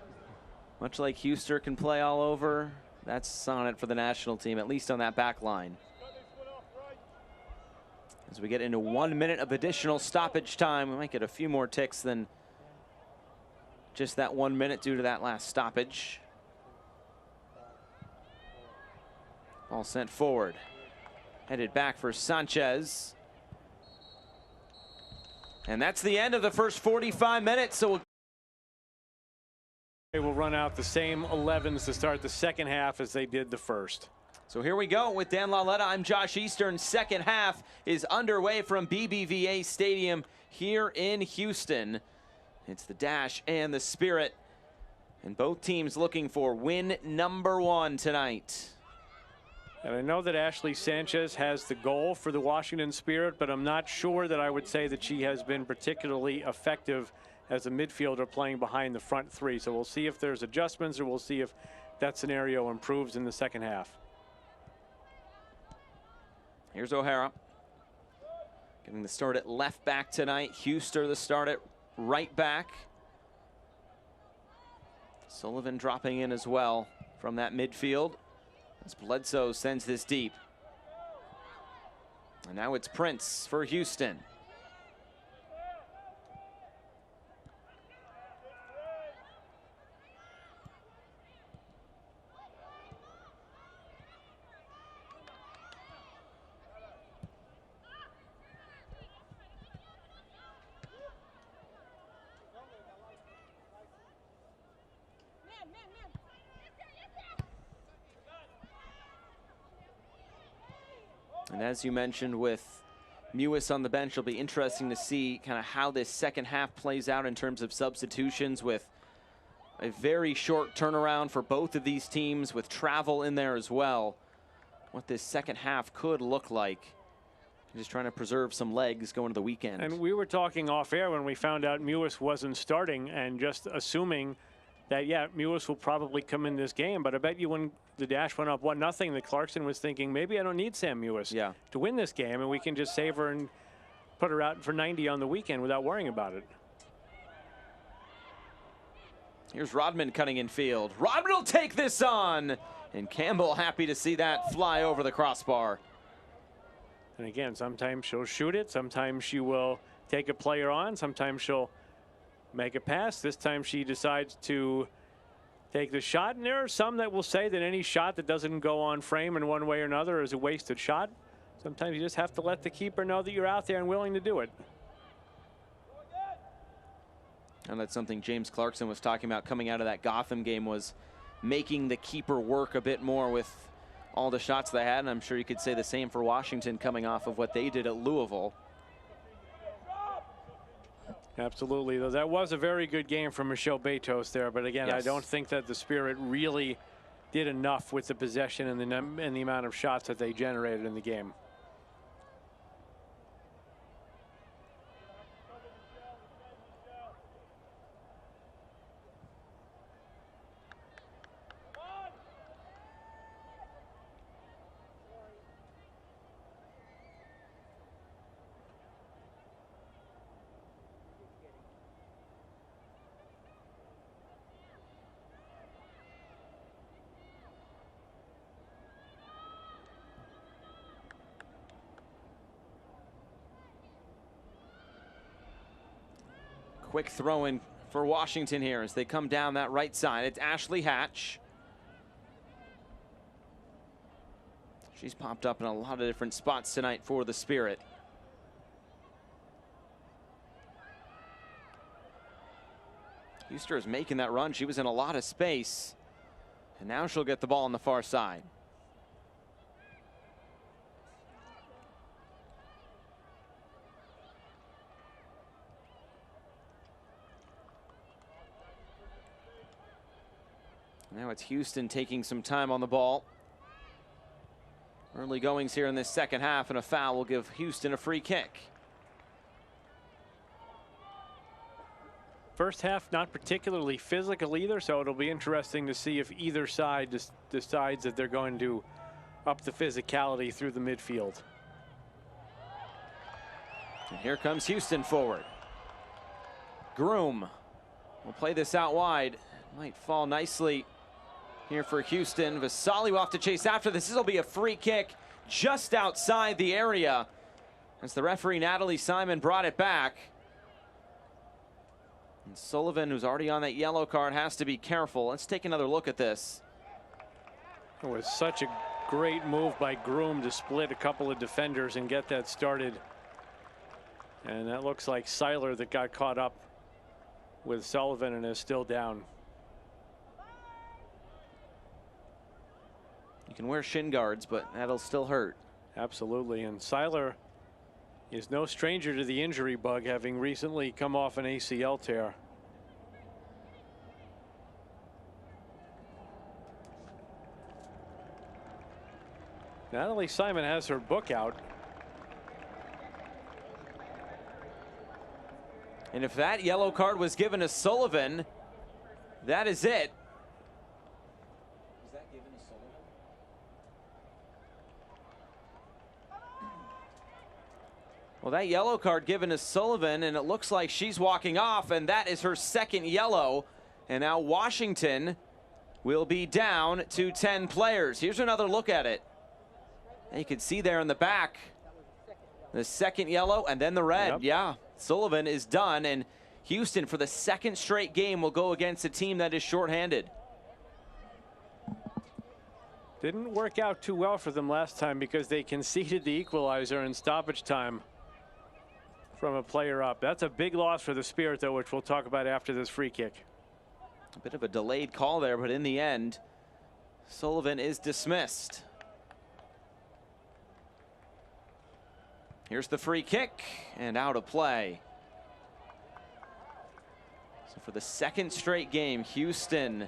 Much like Huster can play all over, that's Sonnet for the national team, at least on that back line. As we get into 1 minute of additional stoppage time, we might get a few more ticks than just that 1 minute due to that last stoppage. Ball sent forward. Headed back for Sanchez. And that's the end of the first 45 minutes. So they will run out the same 11s to start the second half as they did the first. So here we go with Dan Lauletta. I'm Josh Eastern. Second half is underway from BBVA Stadium here in Houston. It's the Dash and the Spirit, and both teams looking for win number 1 tonight. And I know that Ashley Sanchez has the goal for the Washington Spirit, but I'm not sure that I would say that she has been particularly effective as a midfielder playing behind the front three. So we'll see if there's adjustments, or we'll see if that scenario improves in the second half. Here's O'Hara getting the start at left back tonight. Huster the start at right back. Sullivan dropping in as well from that midfield as Bledsoe sends this deep. And now it's Prince for Houston. And as you mentioned, with Mewis on the bench, it'll be interesting to see kind of how this second half plays out in terms of substitutions, with a very short turnaround for both of these teams, with travel in there as well. What this second half could look like. Just trying to preserve some legs going to the weekend. And we were talking off air when we found out Mewis wasn't starting, and just assuming that, yeah, Mewis will probably come in this game. But I bet you when the Dash went up 1-0, that Clarkson was thinking, maybe I don't need Sam Mewis to win this game, and we can just save her and put her out for 90 on the weekend without worrying about it. Here's Rodman cutting in field. Rodman will take this on, and Campbell happy to see that fly over the crossbar. And again, sometimes she'll shoot it, sometimes she will take a player on, sometimes she'll make a pass. This time she decides to take the shot, and there are some that will say that any shot that doesn't go on frame in one way or another is a wasted shot. Sometimes you just have to let the keeper know that you're out there and willing to do it. And that's something James Clarkson was talking about coming out of that Gotham game, was making the keeper work a bit more with all the shots they had. And I'm sure you could say the same for Washington coming off of what they did at Louisville. Absolutely, though that was a very good game from Michelle Betos there. But again, I don't think that the Spirit really did enough with the possession and the amount of shots that they generated in the game. Quick throw in for Washington here as they come down that right side. It's Ashley Hatch. She's popped up in a lot of different spots tonight for the Spirit. Huster is making that run. She was in a lot of space, and now she'll get the ball on the far side. Now it's Houston taking some time on the ball. Early goings here in this second half, and a foul will give Houston a free kick. First half not particularly physical either, so it'll be interesting to see if either side decides that they're going to up the physicality through the midfield. And here comes Houston forward. Groom will play this out wide. Might fall nicely here for Houston. Vasali will have to chase after this. This will be a free kick just outside the area as the referee Natalie Simon brought it back. And Sullivan, who's already on that yellow card, has to be careful. Let's take another look at this. It was such a great move by Groom to split a couple of defenders and get that started. And that looks like Seiler that got caught up with Sullivan and is still down. You can wear shin guards, but that'll still hurt. Absolutely. And Seiler is no stranger to the injury bug, having recently come off an ACL tear. Natalie Simon has her book out. And if that yellow card was given to Sullivan, that is it. Was that given to Sullivan? Well, that yellow card given to Sullivan, and it looks like she's walking off, and that is her second yellow. And now Washington will be down to 10 players. Here's another look at it. And you can see there in the back, the second yellow and then the red. Yep. Yeah, Sullivan is done, and Houston for the second straight game will go against a team that is shorthanded. Didn't work out too well for them last time because they conceded the equalizer in stoppage time from a player up. That's a big loss for the Spirit, though, which we'll talk about after this free kick. A bit of a delayed call there, but in the end, Sullivan is dismissed. Here's the free kick, and out of play. So for the second straight game, Houston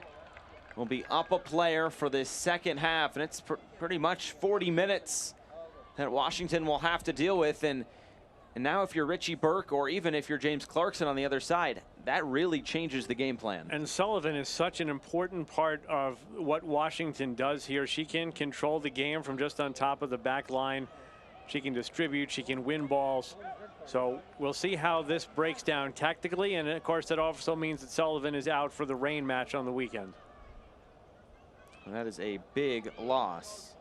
will be up a player for this second half, and it's pretty much 40 minutes that Washington will have to deal with. And now if you're Richie Burke, or even if you're James Clarkson on the other side, that really changes the game plan. And Sullivan is such an important part of what Washington does here. She can control the game from just on top of the back line. She can distribute, she can win balls. So we'll see how this breaks down tactically, and of course that also means that Sullivan is out for the rain match on the weekend. And that is a big loss.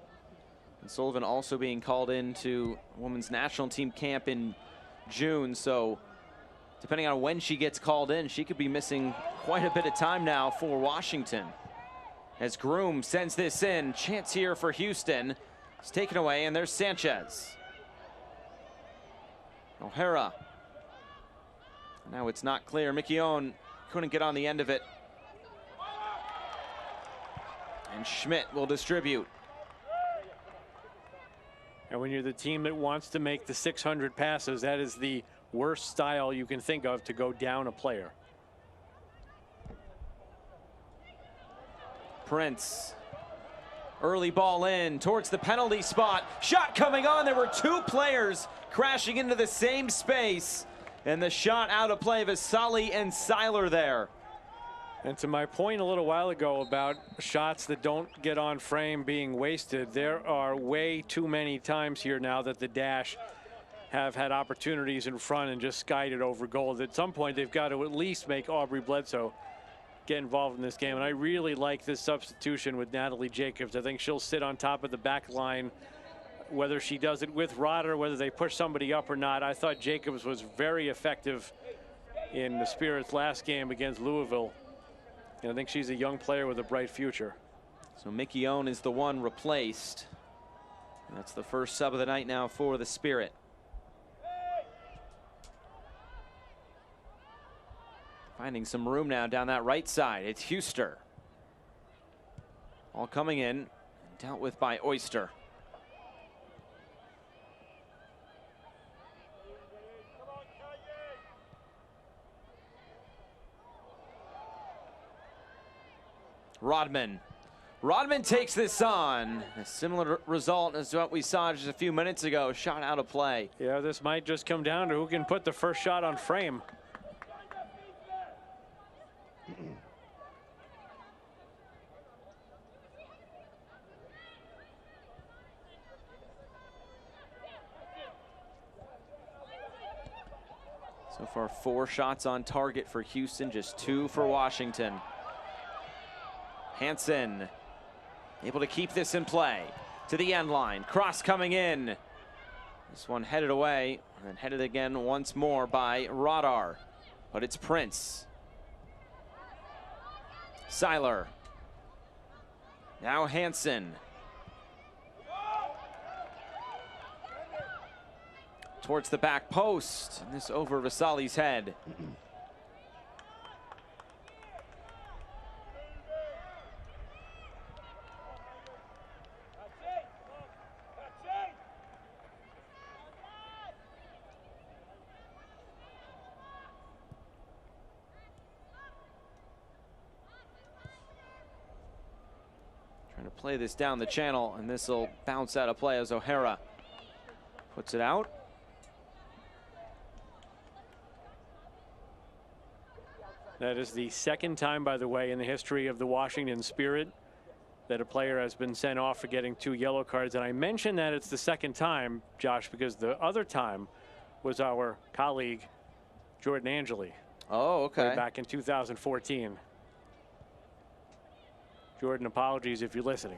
And Sullivan also being called into women's national team camp in June, so depending on when she gets called in, she could be missing quite a bit of time now for Washington. As Groom sends this in, chance here for Houston. It's taken away, and there's Sanchez. O'Hara. Now it's not clear. Miquion couldn't get on the end of it. And Schmidt will distribute. And when you're the team that wants to make the 600 passes, that is the worst style you can think of to go down a player. Prince. Early ball in towards the penalty spot. Shot coming on. There were two players crashing into the same space. And the shot out of play. Vasali and Seiler there. And to my point a little while ago about shots that don't get on frame being wasted, there are way too many times here now that the Dash have had opportunities in front and just skied it over goal. At some point, they've got to at least make Aubrey Bledsoe get involved in this game. And I really like this substitution with Natalie Jacobs. I think she'll sit on top of the back line, whether she does it with Rotter, whether they push somebody up or not. I thought Jacobs was very effective in the Spirit's last game against Louisville. And I think she's a young player with a bright future. So Miquion is the one replaced. And that's the first sub of the night now for the Spirit. Finding some room now down that right side. It's Huster. All coming in, dealt with by Oyster. Rodman. Rodman takes this on. A similar result as what we saw just a few minutes ago. Shot out of play. Yeah, this might just come down to who can put the first shot on frame. So far, 4 shots on target for Houston, just 2 for Washington. Hansen able to keep this in play to the end line. Cross coming in. This one headed away and headed again once more by Radar. But it's Prince. Seiler. Now Hansen. Towards the back post. And this over Vasali's head. Trying to play this down the channel, and this will bounce out of play as O'Hara puts it out. That is the second time, by the way, in the history of the Washington Spirit that a player has been sent off for getting 2 yellow cards. And I mention that it's the second time, Josh, because the other time was our colleague, Jordan Angeli. Oh, okay. Way back in 2014. Jordan, apologies if you're listening.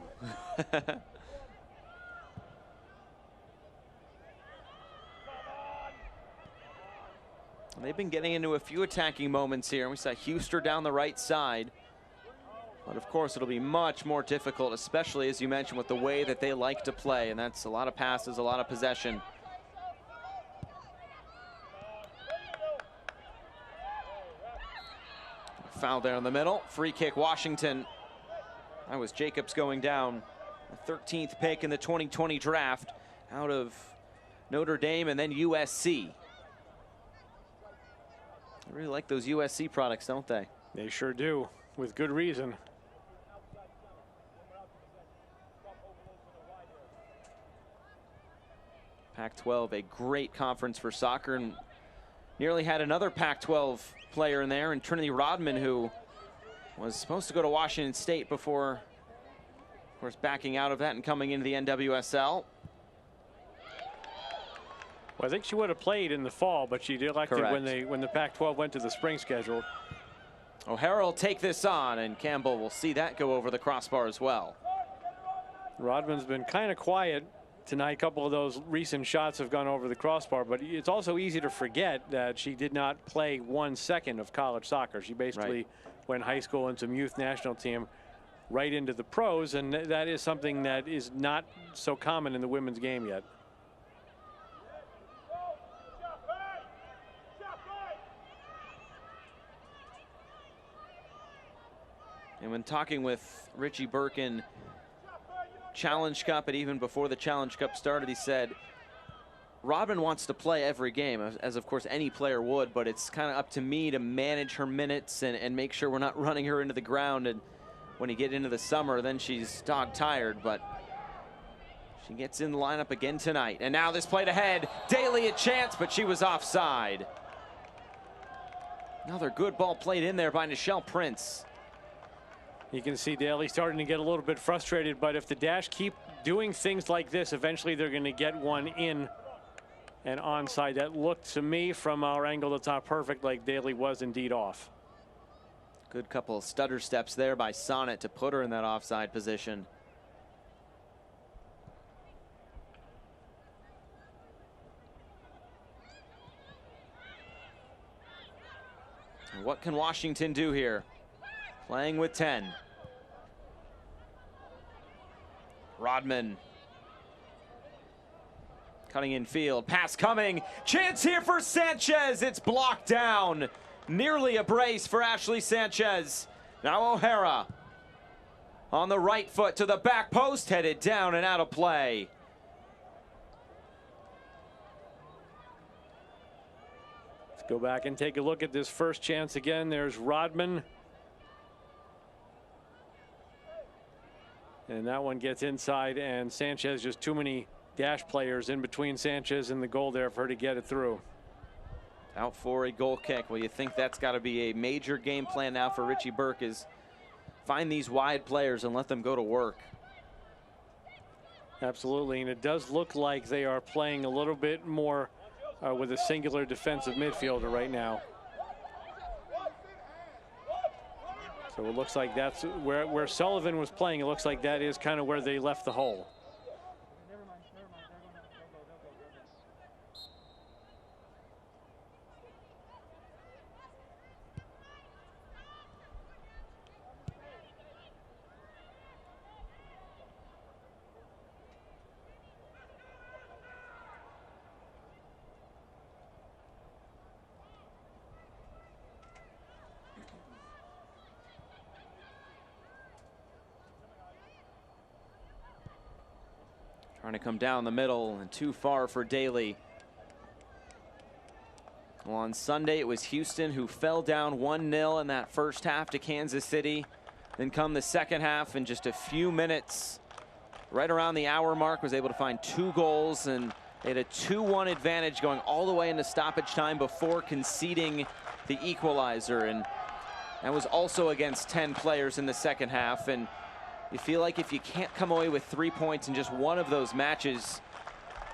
They've been getting into a few attacking moments here. We saw Huster down the right side. But of course, it'll be much more difficult, especially as you mentioned, with the way that they like to play. And that's a lot of passes, a lot of possession. Foul there in the middle. Free kick, Washington. That was Jacobs going down. The 13th pick in the 2020 draft out of Notre Dame and then USC. I really like those USC products, don't they? They sure do, with good reason. Pac-12, a great conference for soccer, and nearly had another Pac-12 player in there, and Trinity Rodman, who was supposed to go to Washington State before, of course, backing out of that and coming into the NWSL. Well, I think she would have played in the fall, but she elected when the Pac-12 went to the spring schedule. O'Hara will take this on, and Campbell will see that go over the crossbar as well. Rodman's been kind of quiet tonight. A couple of those recent shots have gone over the crossbar, but it's also easy to forget that she did not play 1 second of college soccer. She basically went high school and some youth national team right into the pros, and that is something that is not so common in the women's game yet. And when talking with Richie Birkin, Challenge Cup, and even before the Challenge Cup started, he said, Rodman wants to play every game, as of course any player would, but it's kind of up to me to manage her minutes and make sure we're not running her into the ground. And when you get into the summer, then she's dog tired, but she gets in the lineup again tonight. And now this played ahead, Daly a chance, but she was offside. Another good ball played in there by Nichelle Prince. You can see Daly starting to get a little bit frustrated, but if the Dash keep doing things like this, eventually they're going to get one in and onside. That looked to me from our angle that's not perfect, like Daly was indeed off. Good couple of stutter steps there by Sonnet to put her in that offside position. And what can Washington do here? Playing with 10. Rodman. Cutting in field. Pass coming. Chance here for Sanchez. It's blocked down. Nearly a brace for Ashley Sanchez. Now O'Hara on the right foot to the back post. Headed down and out of play. Let's go back and take a look at this first chance again. There's Rodman. And that one gets inside, and Sanchez, just too many dash players in between Sanchez and the goal there for her to get it through. Out for a goal kick. Well, you think that's got to be a major game plan now for Richie Burke, is find these wide players and let them go to work. Absolutely, and it does look like they are playing a little bit more with a singular defensive midfielder right now. So it looks like that's where Sullivan was playing. It looks like that is kind of where they left the hole. Trying to come down the middle and too far for Daly. Well, on Sunday, it was Houston who fell down 1-0 in that first half to Kansas City. Then come the second half, in just a few minutes, right around the hour mark, was able to find 2 goals, and they had a 2-1 advantage going all the way into stoppage time before conceding the equalizer. And that was also against 10 players in the second half. And you feel like if you can't come away with 3 points in just one of those matches,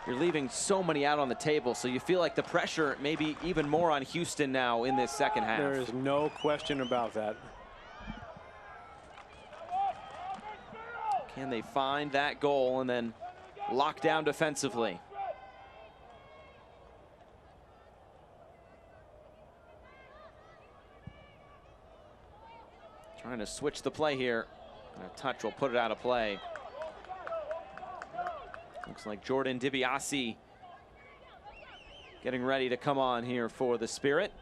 you're leaving so many out on the table. So you feel like the pressure may be even more on Houston now in this second half. There is no question about that. Can they find that goal and then lock down defensively? Trying to switch the play here. And a touch will put it out of play. Looks like Jordan DiBiase getting ready to come on here for the Spirit.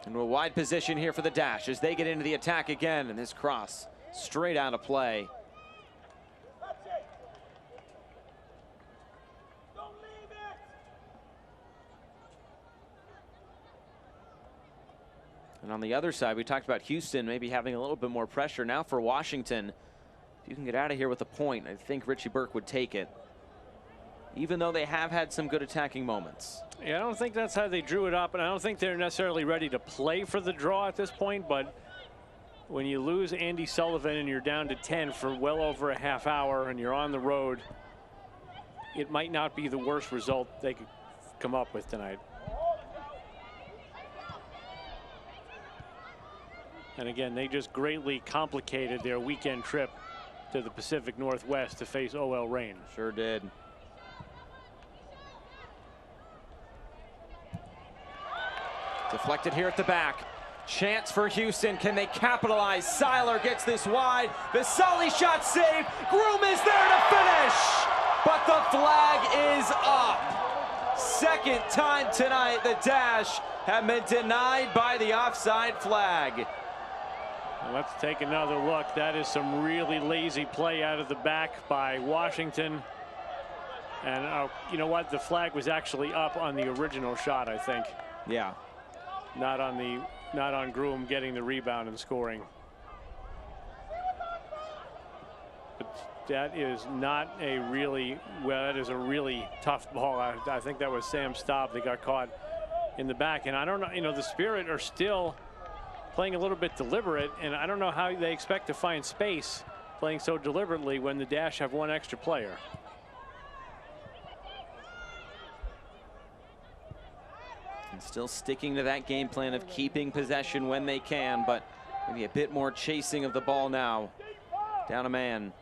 And a wide position here for the Dash as they get into the attack again, and this cross straight out of play. And on the other side, we talked about Houston maybe having a little bit more pressure. Now for Washington, if you can get out of here with a point, I think Richie Burke would take it, even though they have had some good attacking moments. Yeah, I don't think that's how they drew it up, and I don't think they're necessarily ready to play for the draw at this point, but when you lose Andy Sullivan and you're down to 10 for well over a half hour and you're on the road, it might not be the worst result they could come up with tonight. And again, they just greatly complicated their weekend trip to the Pacific Northwest to face OL Reign. Sure did. Deflected here at the back. Chance for Houston. Can they capitalize? Seiler gets this wide. Vasali shot saved. Groom is there to finish. But the flag is up. Second time tonight the Dash have been denied by the offside flag. Let's take another look. That is some really lazy play out of the back by Washington. And you know what? The flag was actually up on the original shot, I think. Yeah. Not on Groom getting the rebound and scoring. But that is not a really, well, that is a really tough ball. I think that was Sam Staub that got caught in the back. And I don't know, you know, the Spirit are still playing a little bit deliberate, and I don't know how they expect to find space playing so deliberately when the Dash have one extra player. And still sticking to that game plan of keeping possession when they can, but maybe a bit more chasing of the ball now. Down a man.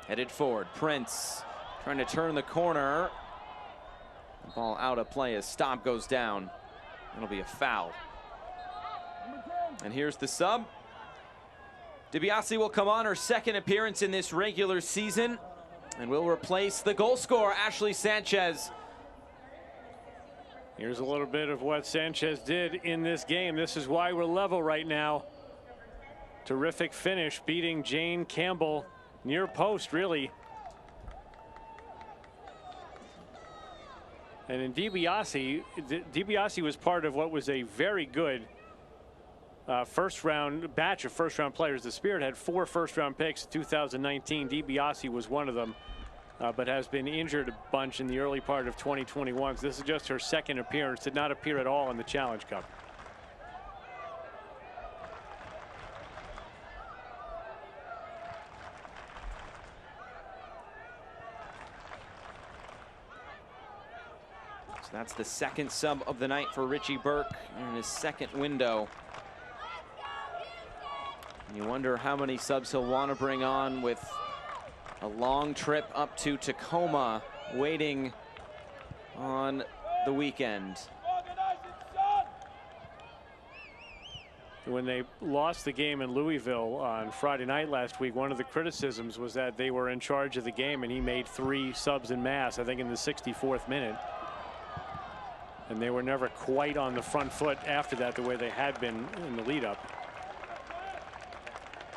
Headed forward, Prince trying to turn the corner. The ball out of play as Staub goes down. It'll be a foul. And here's the sub. DiBiase will come on, her second appearance in this regular season, and will replace the goal scorer, Ashley Sanchez. Here's a little bit of what Sanchez did in this game. This is why we're level right now. Terrific finish, beating Jane Campbell near post, really. And in DiBiase was part of what was a very good batch of first-round players. The Spirit had 4 first-round picks in 2019. DiBiase was one of them, but has been injured a bunch in the early part of 2021. So this is just her second appearance. Did not appear at all in the Challenge Cup. So that's the second sub of the night for Richie Burke in his second window. And you wonder how many subs he'll want to bring on with a long trip up to Tacoma waiting on the weekend. When they lost the game in Louisville on Friday night last week, one of the criticisms was that they were in charge of the game and he made 3 subs en masse, I think in the 64th minute. And they were never quite on the front foot after that the way they had been in the lead up.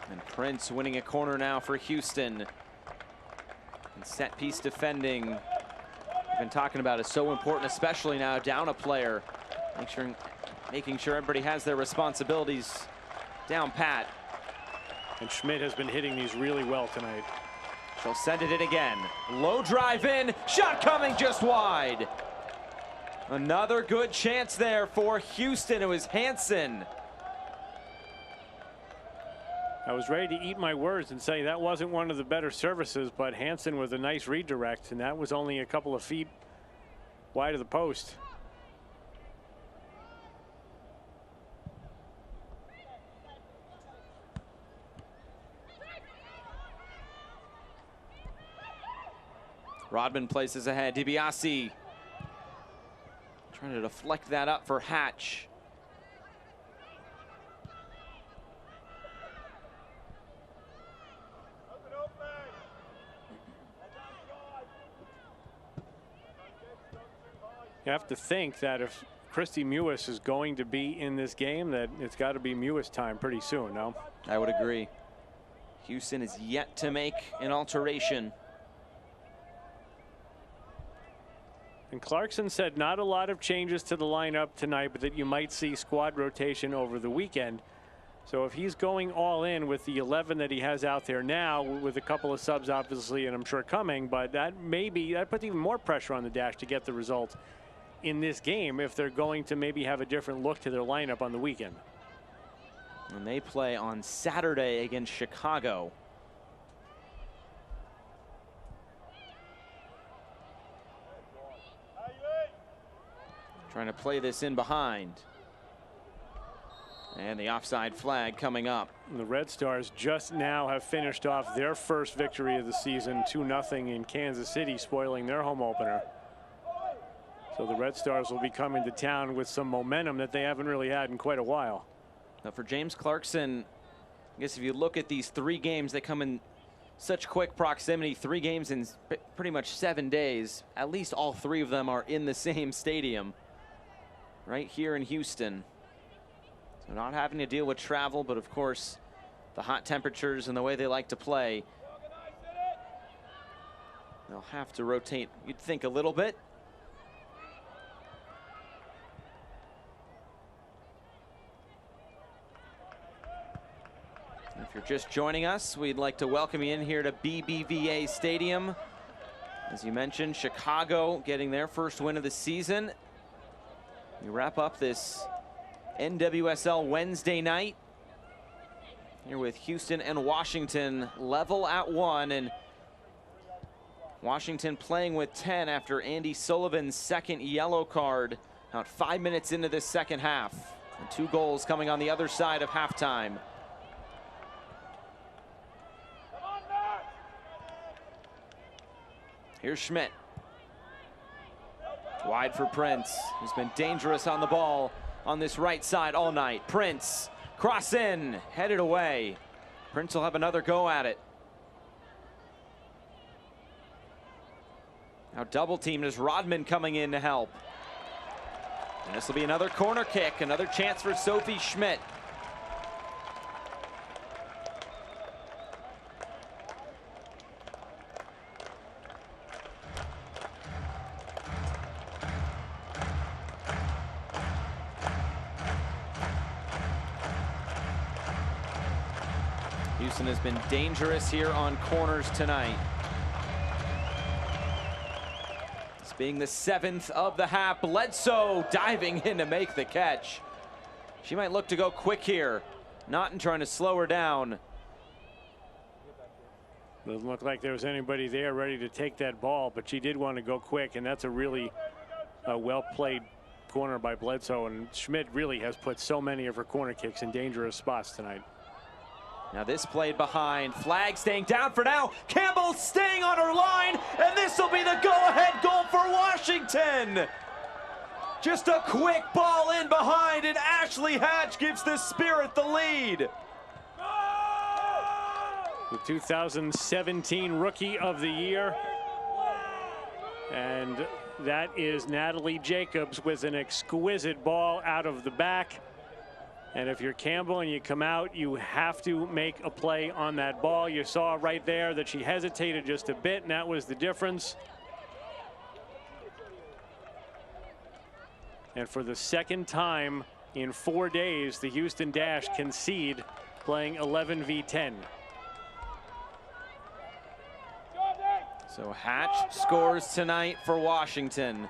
And Prince winning a corner now for Houston. And set piece defending, we've been talking about, is so important, especially now down a player. Making sure everybody has their responsibilities down pat. And Schmidt has been hitting these really well tonight. She'll send it in again. Low drive in, shot coming just wide. Another good chance there for Houston. It was Hansen. I was ready to eat my words and say that wasn't one of the better services, but Hansen with a nice redirect, and that was only a couple of feet wide of the post. Rodman places ahead. DiBiase trying to deflect that up for Hatch. You have to think that if Christy Mewis is going to be in this game, that it's got to be Mewis time pretty soon, no? I would agree. Houston is yet to make an alteration. And Clarkson said not a lot of changes to the lineup tonight, but that you might see squad rotation over the weekend. So if he's going all in with the 11 that he has out there now, with a couple of subs obviously, and I'm sure coming, but that puts even more pressure on the Dash to get the result in this game if they're going to maybe have a different look to their lineup on the weekend. And they play on Saturday against Chicago. Trying to play this in behind. And the offside flag coming up. And the Red Stars just now have finished off their first victory of the season, 2-0 in Kansas City, spoiling their home opener. So the Red Stars will be coming to town with some momentum that they haven't really had in quite a while. Now for James Clarkson, I guess if you look at these 3 games that come in such quick proximity, 3 games in pretty much 7 days, at least all 3 of them are in the same stadium right here in Houston. So not having to deal with travel, but of course the hot temperatures and the way they like to play. They'll have to rotate, you'd think, a little bit. If you're just joining us, we'd like to welcome you in here to BBVA Stadium. As you mentioned, Chicago getting their first win of the season. We wrap up this NWSL Wednesday night here with Houston and Washington level at 1, and Washington playing with 10 after Andy Sullivan's second yellow card about 5 minutes into this second half, and 2 goals coming on the other side of halftime. Here's Schmidt. Wide for Prince, who's been dangerous on the ball on this right side all night. Prince, cross in, headed away. Prince will have another go at it. Now double teamed as Rodman coming in to help. And this will be another corner kick, another chance for Sophie Schmidt. Houston has been dangerous here on corners tonight. This being the 7th of the half. Bledsoe diving in to make the catch. She might look to go quick here. Naughton trying to slow her down. Doesn't look like there was anybody there ready to take that ball, but she did want to go quick, and that's a really well-played corner by Bledsoe. And Schmidt really has put so many of her corner kicks in dangerous spots tonight. Now this played behind. Flag staying down for now. Campbell staying on her line, and this will be the go-ahead goal for Washington. Just a quick ball in behind, and Ashley Hatch gives the Spirit the lead. The 2017 Rookie of the Year. And that is Natalie Jacobs with an exquisite ball out of the back. And if you're Campbell and you come out, you have to make a play on that ball. You saw right there that she hesitated just a bit, and that was the difference. And for the second time in 4 days, the Houston Dash concede, playing 11v10. So Hatch scores tonight for Washington.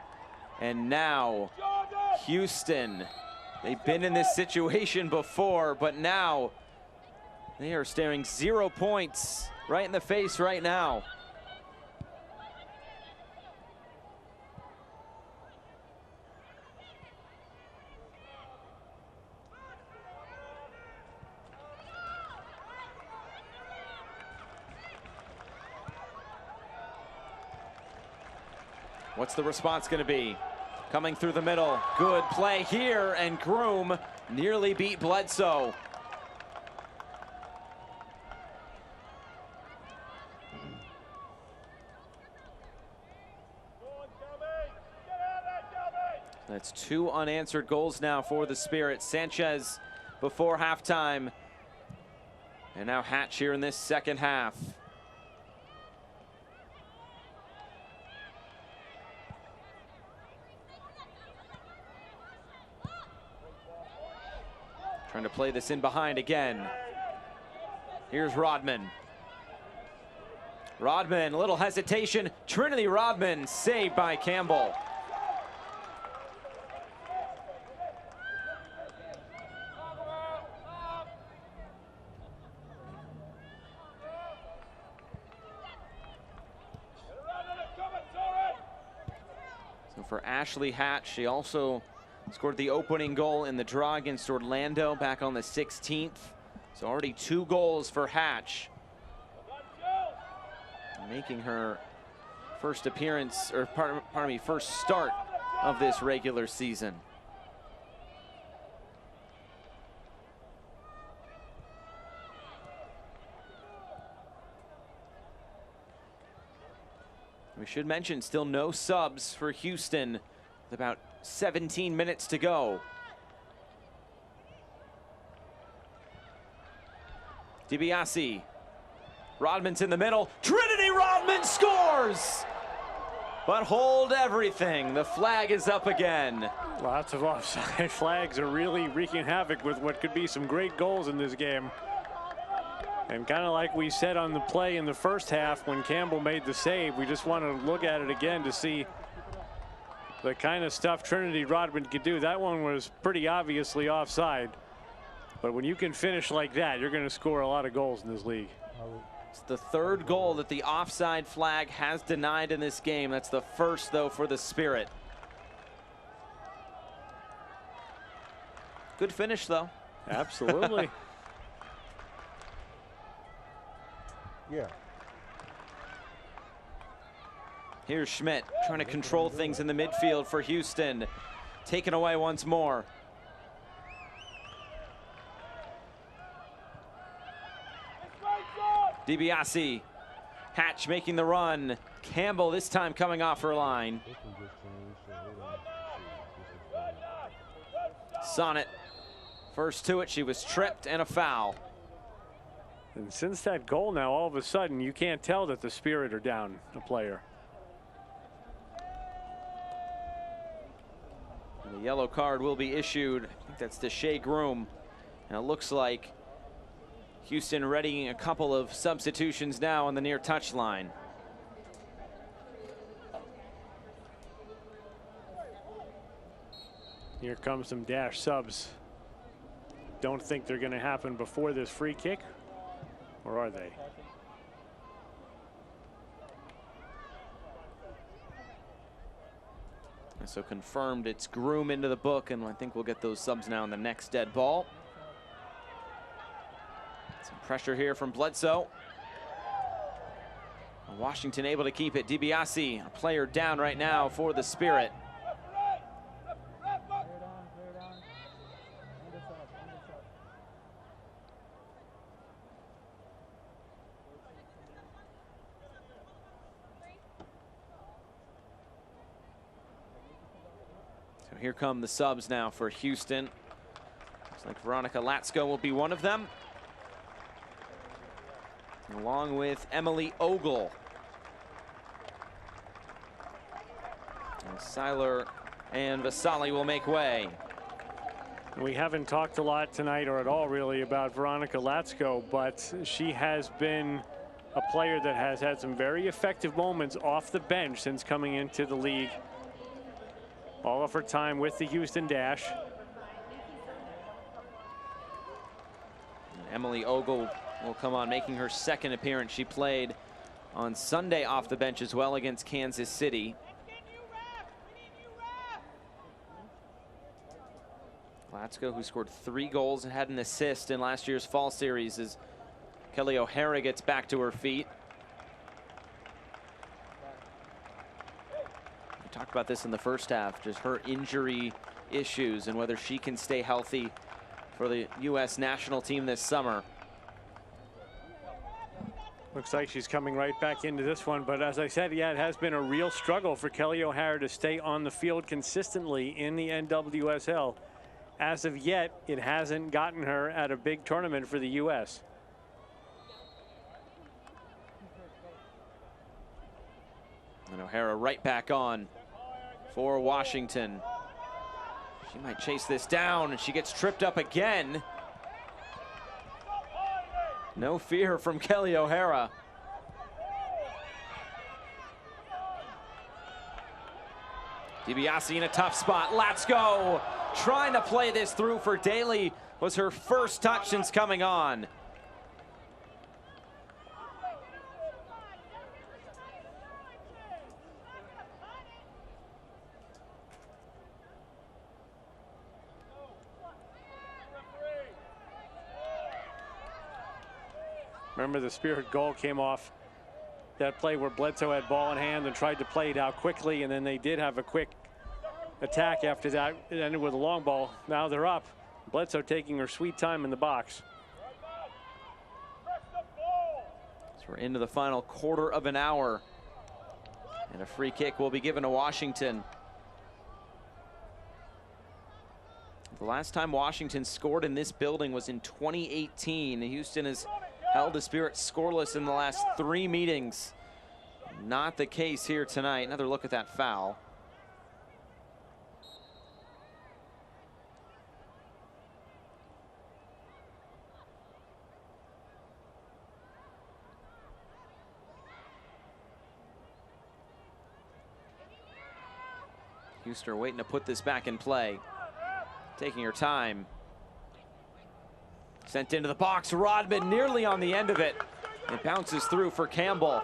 And now Houston. They've been in this situation before, but now they are staring 0 points right in the face right now. What's the response going to be? Coming through the middle, good play here, and Groom nearly beat Bledsoe. That's 2 unanswered goals now for the Spirit. Sanchez before halftime, and now Hatch here in this second half. Trying to play this in behind again. Here's Rodman. Rodman, a little hesitation. Trinity Rodman saved by Campbell. So for Ashley Hatch, she also scored the opening goal in the draw against Orlando back on the 16th. So already 2 goals for Hatch. Making her first appearance, or pardon me, first start of this regular season. We should mention still no subs for Houston with about 17 minutes to go. DiBiase. Rodman's in the middle. Trinity Rodman scores! But hold everything. The flag is up again. Lots of offside flags are really wreaking havoc with what could be some great goals in this game. And kind of like we said on the play in the first half when Campbell made the save, we just want to look at it again to see the kind of stuff Trinity Rodman could do. That one was pretty obviously offside. But when you can finish like that, you're going to score a lot of goals in this league. It's the 3rd goal that the offside flag has denied in this game. That's the first, though, for the Spirit. Good finish, though. Absolutely. Yeah. Here's Schmidt trying to control things in the midfield for Houston. Taken away once more. DiBiase. Hatch making the run. Campbell this time coming off her line. Sonnet, first to it, she was tripped and a foul. And since that goal now, all of a sudden, you can't tell that the Spirit are down a player. And the yellow card will be issued. I think that's to Shea Groom. And it looks like Houston readying a couple of substitutions now on the near touchline. Here comes some Dash subs. Don't think they're going to happen before this free kick, or are they? So confirmed it's Groom into the book, and I think we'll get those subs now in the next dead ball. Some pressure here from Bledsoe. Washington able to keep it. DiBiase, a player down right now for the Spirit. So here come the subs now for Houston. Looks like Veronica Latsko will be one of them, along with Emily Ogle. And Seiler and Vasali will make way. We haven't talked a lot tonight, or at all really, about Veronica Latsko, but she has been a player that has had some very effective moments off the bench since coming into the league. All of her time with the Houston Dash. Emily Ogle will come on, making her second appearance. She played on Sunday off the bench as well against Kansas City. Latsko, who scored 3 goals and had an assist in last year's fall series, as Kelly O'Hara gets back to her feet. We talked about this in the first half, just her injury issues and whether she can stay healthy for the U.S. national team this summer. Looks like she's coming right back into this one, but as I said, yeah, it has been a real struggle for Kelly O'Hara to stay on the field consistently in the NWSL. As of yet, it hasn't gotten her at a big tournament for the U.S. And O'Hara right back on for Washington. She might chase this down, and she gets tripped up again. No fear from Kelly O'Hara. DiBiase in a tough spot. Latsko trying to play this through for Daly. Was her first touch since coming on. Remember, the Spirit goal came off that play where Bledsoe had ball in hand and tried to play it out quickly, and then they did have a quick attack after that. It ended with a long ball. Now they're up. Bledsoe taking her sweet time in the box. So we're into the final quarter of an hour, and a free kick will be given to Washington. The last time Washington scored in this building was in 2018. Houston has held the Spirit scoreless in the last 3 meetings. Not the case here tonight. Another look at that foul. Houston waiting to put this back in play. Taking her time. Sent into the box. Rodman nearly on the end of it. It bounces through for Campbell.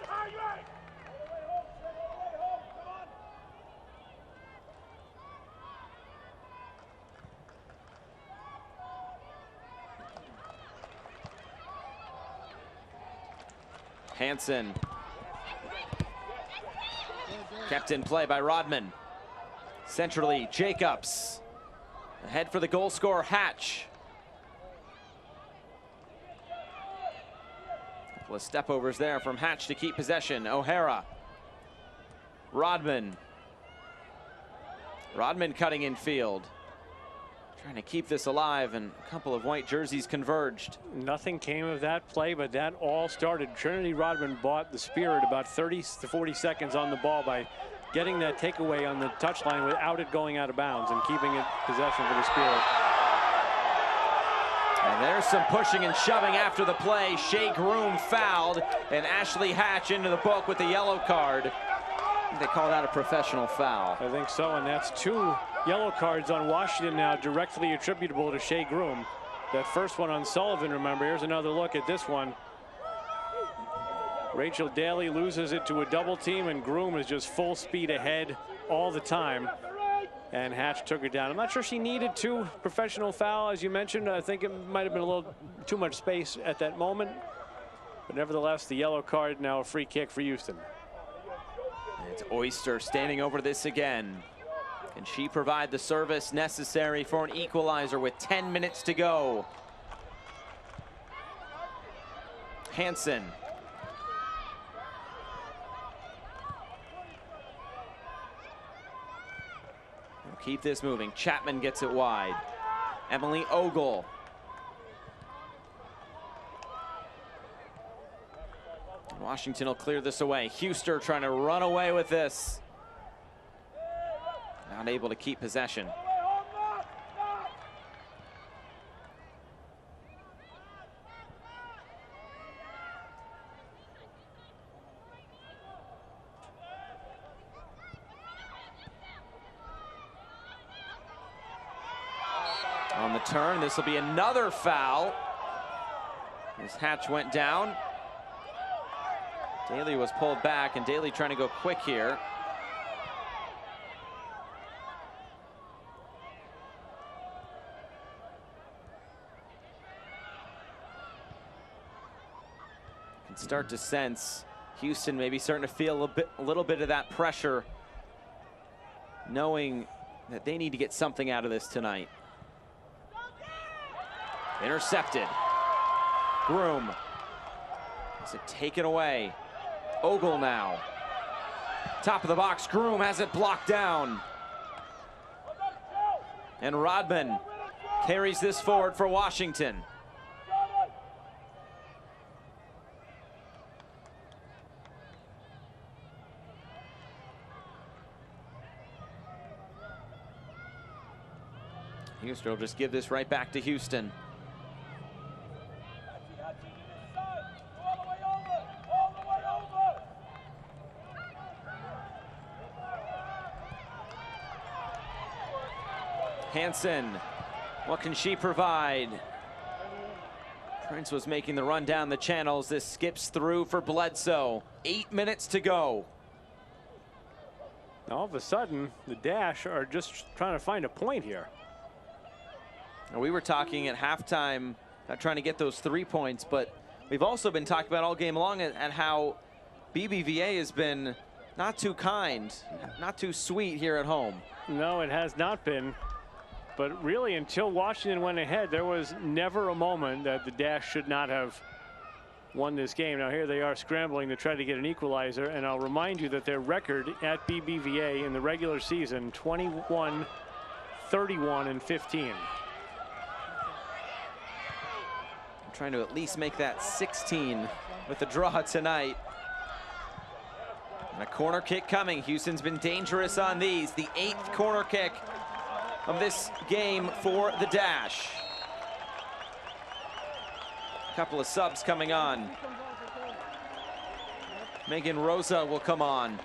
Hansen. Kept in play by Rodman. Centrally, Jacobs. Ahead for the goal scorer, Hatch. Couple of step-overs there from Hatch to keep possession. O'Hara. Rodman. Rodman cutting in field. Trying to keep this alive, and a couple of white jerseys converged. Nothing came of that play, but that all started. Trinity Rodman bought the Spirit about 30 to 40 seconds on the ball by getting that takeaway on the touchline without it going out of bounds and keeping it possession for the Spirit. And there's some pushing and shoving after the play. Shea Groom fouled, and Ashley Hatch into the book with the yellow card. They call that a professional foul. I think so, and that's 2 yellow cards on Washington now directly attributable to Shea Groom. That first one on Sullivan, remember. Here's another look at this one. Rachel Daly loses it to a double team, and Groom is just full speed ahead all the time. And Hatch took her down. I'm not sure she needed to. Professional foul, as you mentioned. I think it might have been a little too much space at that moment. But nevertheless, the yellow card, now a free kick for Houston. It's Oyster standing over this again. Can she provide the service necessary for an equalizer with 10 minutes to go? Hansen. We'll keep this moving. Chapman gets it wide. Emily Ogle. Washington will clear this away. Huster trying to run away with this. Not able to keep possession. On the turn, this will be another foul. As Hatch went down. Daly was pulled back, and Daly trying to go quick here. Can start to sense Houston maybe starting to feel a little bit of that pressure, knowing that they need to get something out of this tonight. Intercepted. Groom. Is it taken away? Ogle now. Top of the box, Groom has it blocked down. And Rodman carries this forward for Washington. Houston will just give this right back to Houston. Hansen, what can she provide? Prince was making the run down the channels. This skips through for Bledsoe. 8 minutes to go. All of a sudden, the Dash are just trying to find a point here. We were talking at halftime about trying to get those 3 points, but we've also been talking about all game long at how BBVA has been not too kind, not too sweet here at home. No, it has not been. But really, until Washington went ahead, there was never a moment that the Dash should not have won this game. Now here they are scrambling to try to get an equalizer, and I'll remind you that their record at BBVA in the regular season, 21, 31, and 15. Trying to at least make that 16 with the draw tonight. And a corner kick coming. Houston's been dangerous on these. The 8th corner kick of this game for the Dash. A couple of subs coming on. Megan Rosa will come on.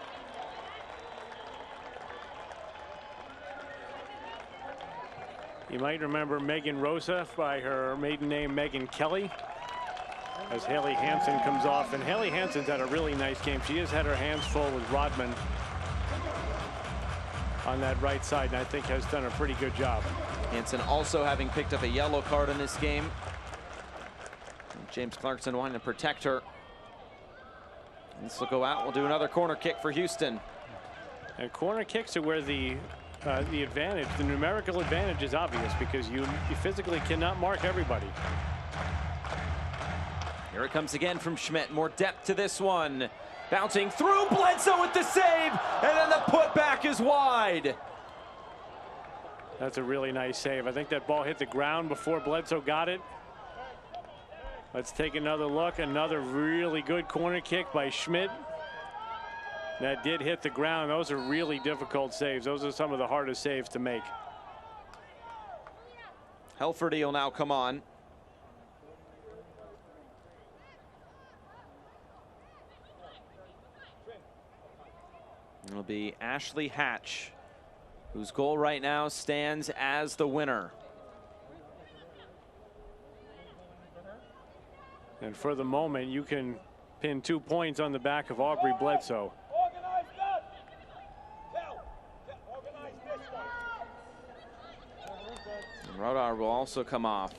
You might remember Megan Rosa by her maiden name, Megan Kelly, as Haley Hansen comes off. And Haley Hansen's had a really nice game. She has had her hands full with Rodman on that right side, and I think has done a pretty good job. Hansen also having picked up a yellow card in this game. James Clarkson wanting to protect her. This will go out. We'll do another corner kick for Houston. And corner kicks are where the advantage, the numerical advantage, is obvious, because you physically cannot mark everybody. Here it comes again from Schmidt. More depth to this one. Bouncing through, Bledsoe with the save, and then the putback is wide. That's a really nice save. I think that ball hit the ground before Bledsoe got it. Let's take another look. Another really good corner kick by Schmidt. That did hit the ground. Those are really difficult saves. Those are some of the hardest saves to make. Helferty will now come on. It'll be Ashley Hatch, whose goal right now stands as the winner. And for the moment, you can pin 2 points on the back of Aubrey Bledsoe. And Rodar will also come off.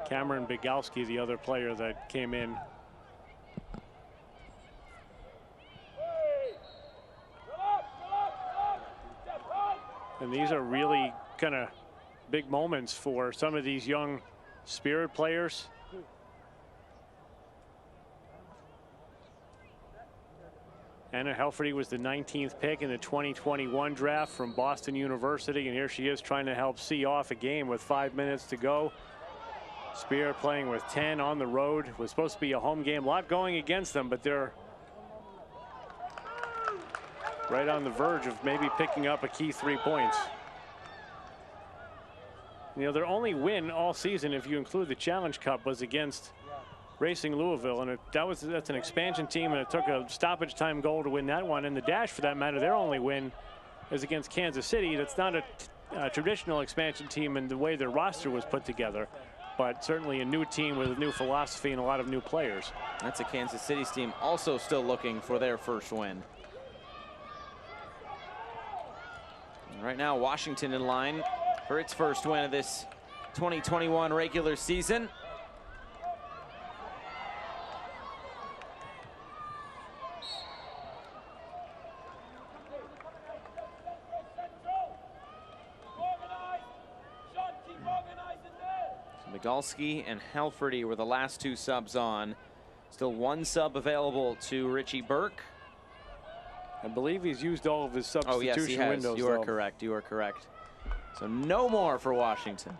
Cameron Bigalski, the other player that came in. And these are really kind of big moments for some of these young Spirit players. Anna Helferty was the 19th pick in the 2021 draft from Boston University, and here she is trying to help see off a game with 5 minutes to go. Spirit playing with 10 on the road. It was supposed to be a home game. A lot going against them, but they're right on the verge of maybe picking up a key 3 points. You know, their only win all season, if you include the Challenge Cup, was against Racing Louisville, and that's an expansion team, and it took a stoppage time goal to win that one. And the Dash, for that matter, their only win is against Kansas City. That's not a traditional expansion team in the way their roster was put together, but certainly a new team with a new philosophy and a lot of new players. That's a Kansas City's team also still looking for their first win. And right now, Washington in line for its first win of this 2021 regular season. Migalski and Helferty were the last 2 subs on. Still 1 sub available to Richie Burke. I believe he's used all of his substitution yes, he has. windows. You are correct. You are correct. So no more for Washington.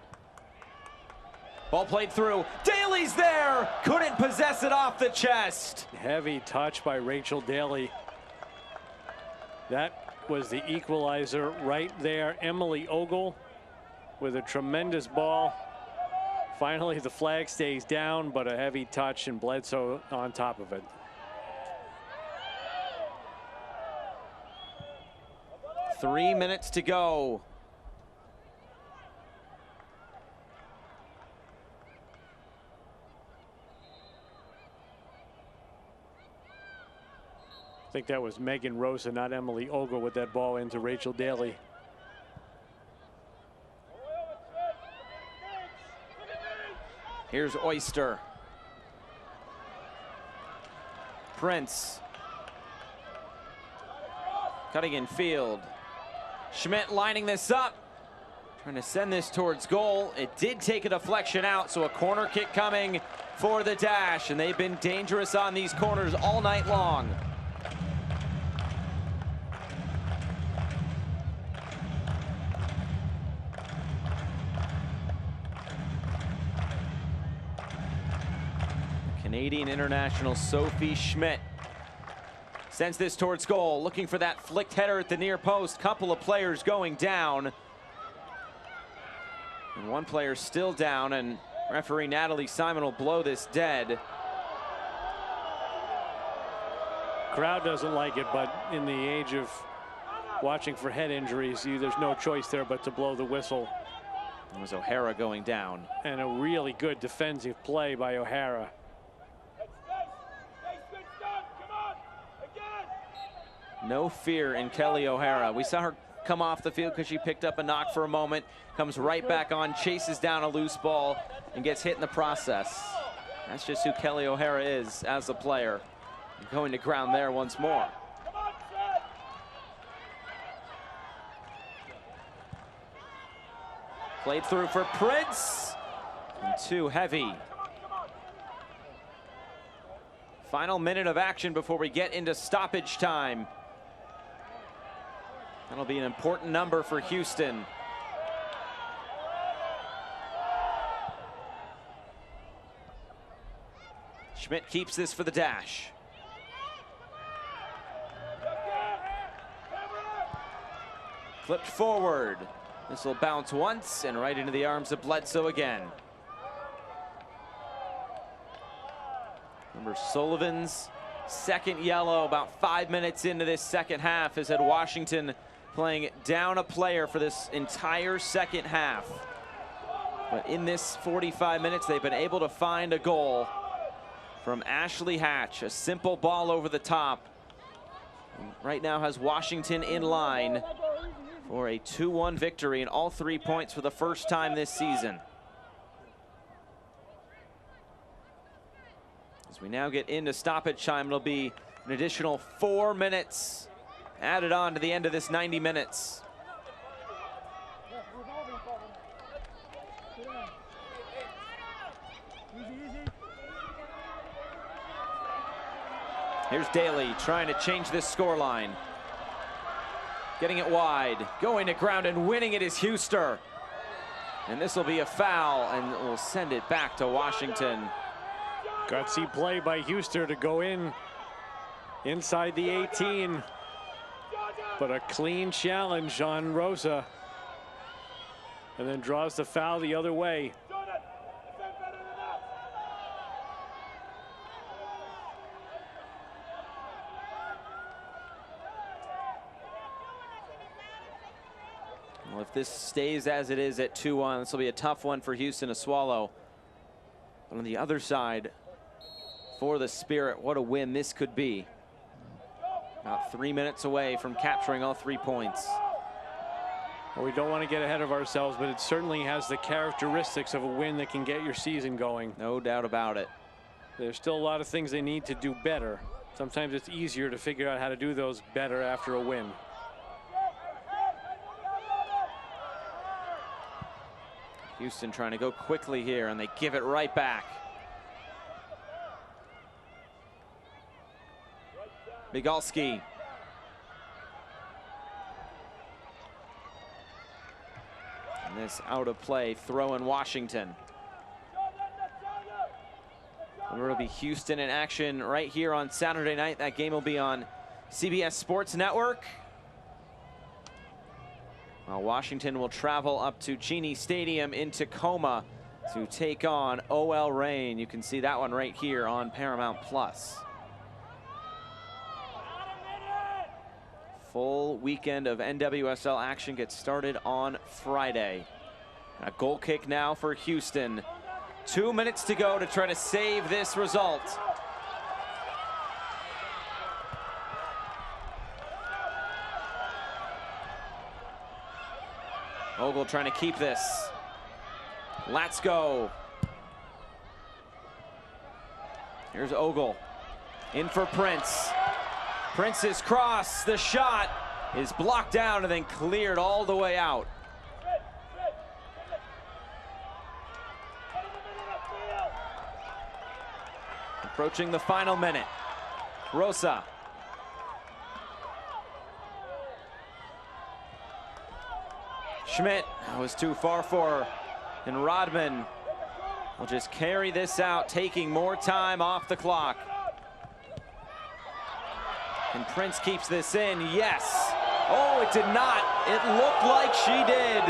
Ball played through. Daly's there. Couldn't possess it off the chest. Heavy touch by Rachel Daly. That was the equalizer right there. Emily Ogle with a tremendous ball. Finally, the flag stays down, but a heavy touch, and Bledsoe on top of it. Three minutes to go. I think that was Megan Rosa, not Emily Ogle, with that ball into Rachel Daly. Here's Oyster. Prince. Cutting in field. Schmidt lining this up. Trying to send this towards goal. It did take a deflection out, so a corner kick coming for the Dash, and they've been dangerous on these corners all night long. Canadian international Sophie Schmidt sends this towards goal, looking for that flicked header at the near post. Couple of players going down. And one player still down, and referee Natalie Simon will blow this dead. Crowd doesn't like it, but in the age of watching for head injuries, there's no choice there but to blow the whistle. It was O'Hara going down. And a really good defensive play by O'Hara. No fear in Kelly O'Hara. We saw her come off the field because she picked up a knock for a moment, comes right back on, chases down a loose ball, and gets hit in the process. That's just who Kelly O'Hara is as a player. Going to ground there once more. Played through for Prince. And too heavy. Final minute of action before we get into stoppage time. That'll be an important number for Houston. Schmidt keeps this for the dash. Flipped forward. This will bounce once and right into the arms of Bledsoe again. Remember, Sullivan's second yellow about 5 minutes into this second half has had Washington playing down a player for this entire second half. But in this 45 minutes, they've been able to find a goal from Ashley Hatch. A simple ball over the top. And right now has Washington in line for a 2-1 victory and all 3 points for the first time this season. As we now get into stoppage time, it'll be an additional 4 minutes added on to the end of this 90 minutes. Here's Daly trying to change this scoreline. Getting it wide, going to ground and winning it is Huster. And this will be a foul and will send it back to Washington. Gutsy play by Huster to go inside the 18. But a clean challenge on Rosa. And then draws the foul the other way. Well, if this stays as it is at 2-1, this will be a tough one for Houston to swallow. But on the other side, for the Spirit, what a win this could be. About 3 minutes away from capturing all 3 points. Well, we don't want to get ahead of ourselves, but it certainly has the characteristics of a win that can get your season going. No doubt about it. There's still a lot of things they need to do better. Sometimes it's easier to figure out how to do those better after a win. Houston trying to go quickly here, and they give it right back. Migalski. And this out of play, throw in Washington. There will be Houston in action right here on Saturday night. That game will be on CBS Sports Network. While Washington will travel up to Cheney Stadium in Tacoma to take on OL Reign. You can see that one right here on Paramount Plus. Full weekend of NWSL action gets started on Friday. A goal kick now for Houston. 2 minutes to go to try to save this result. Ogle trying to keep this. Let's go. Here's Ogle. In for Prince. Prince's cross. The shot is blocked down and then cleared all the way out. Approaching the final minute. Rosa. Schmidt was too far for her, and Rodman will just carry this out, taking more time off the clock. And Prince keeps this in, yes. Oh, it did not. It looked like she did.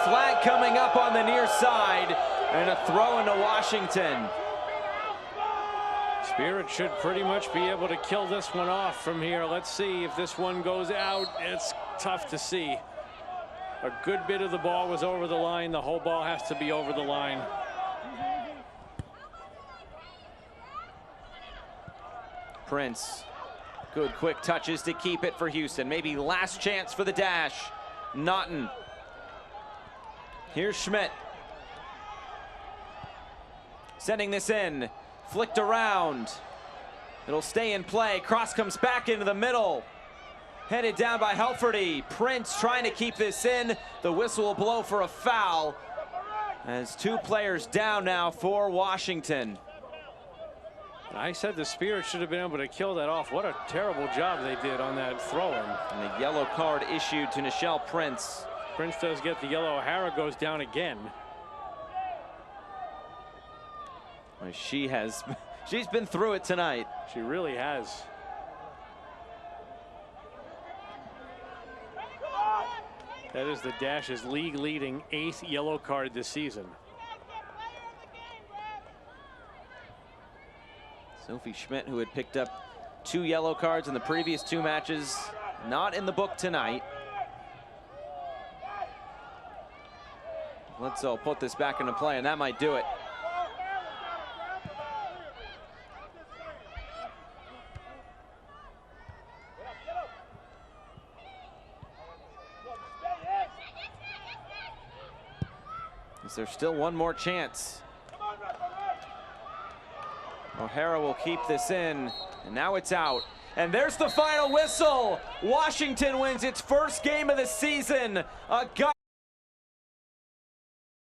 Flag coming up on the near side, and a throw into Washington. Spirit should pretty much be able to kill this one off from here. Let's see if this one goes out. It's tough to see. A good bit of the ball was over the line. The whole ball has to be over the line. Prince, good quick touches to keep it for Houston. Maybe last chance for the dash. Naughton. Here's Schmidt. Sending this in. Flicked around. It'll stay in play. Cross comes back into the middle. Headed down by Helferty. Prince trying to keep this in. The whistle will blow for a foul. As 2 players down now for Washington. I said the Spirit should have been able to kill that off. What a terrible job they did on that throw-in. And a yellow card issued to Nichelle Prince. Prince does get the yellow. O'Hara goes down again. Well, she's been through it tonight. She really has. That is the Dash's league-leading 8th yellow card this season. Sophie Schmidt, who had picked up 2 yellow cards in the previous 2 matches, not in the book tonight. Bledsoe put this back into play, and that might do it. Is there still one more chance? O'Hara will keep this in, and now it's out. And there's the final whistle. Washington wins its first game of the season.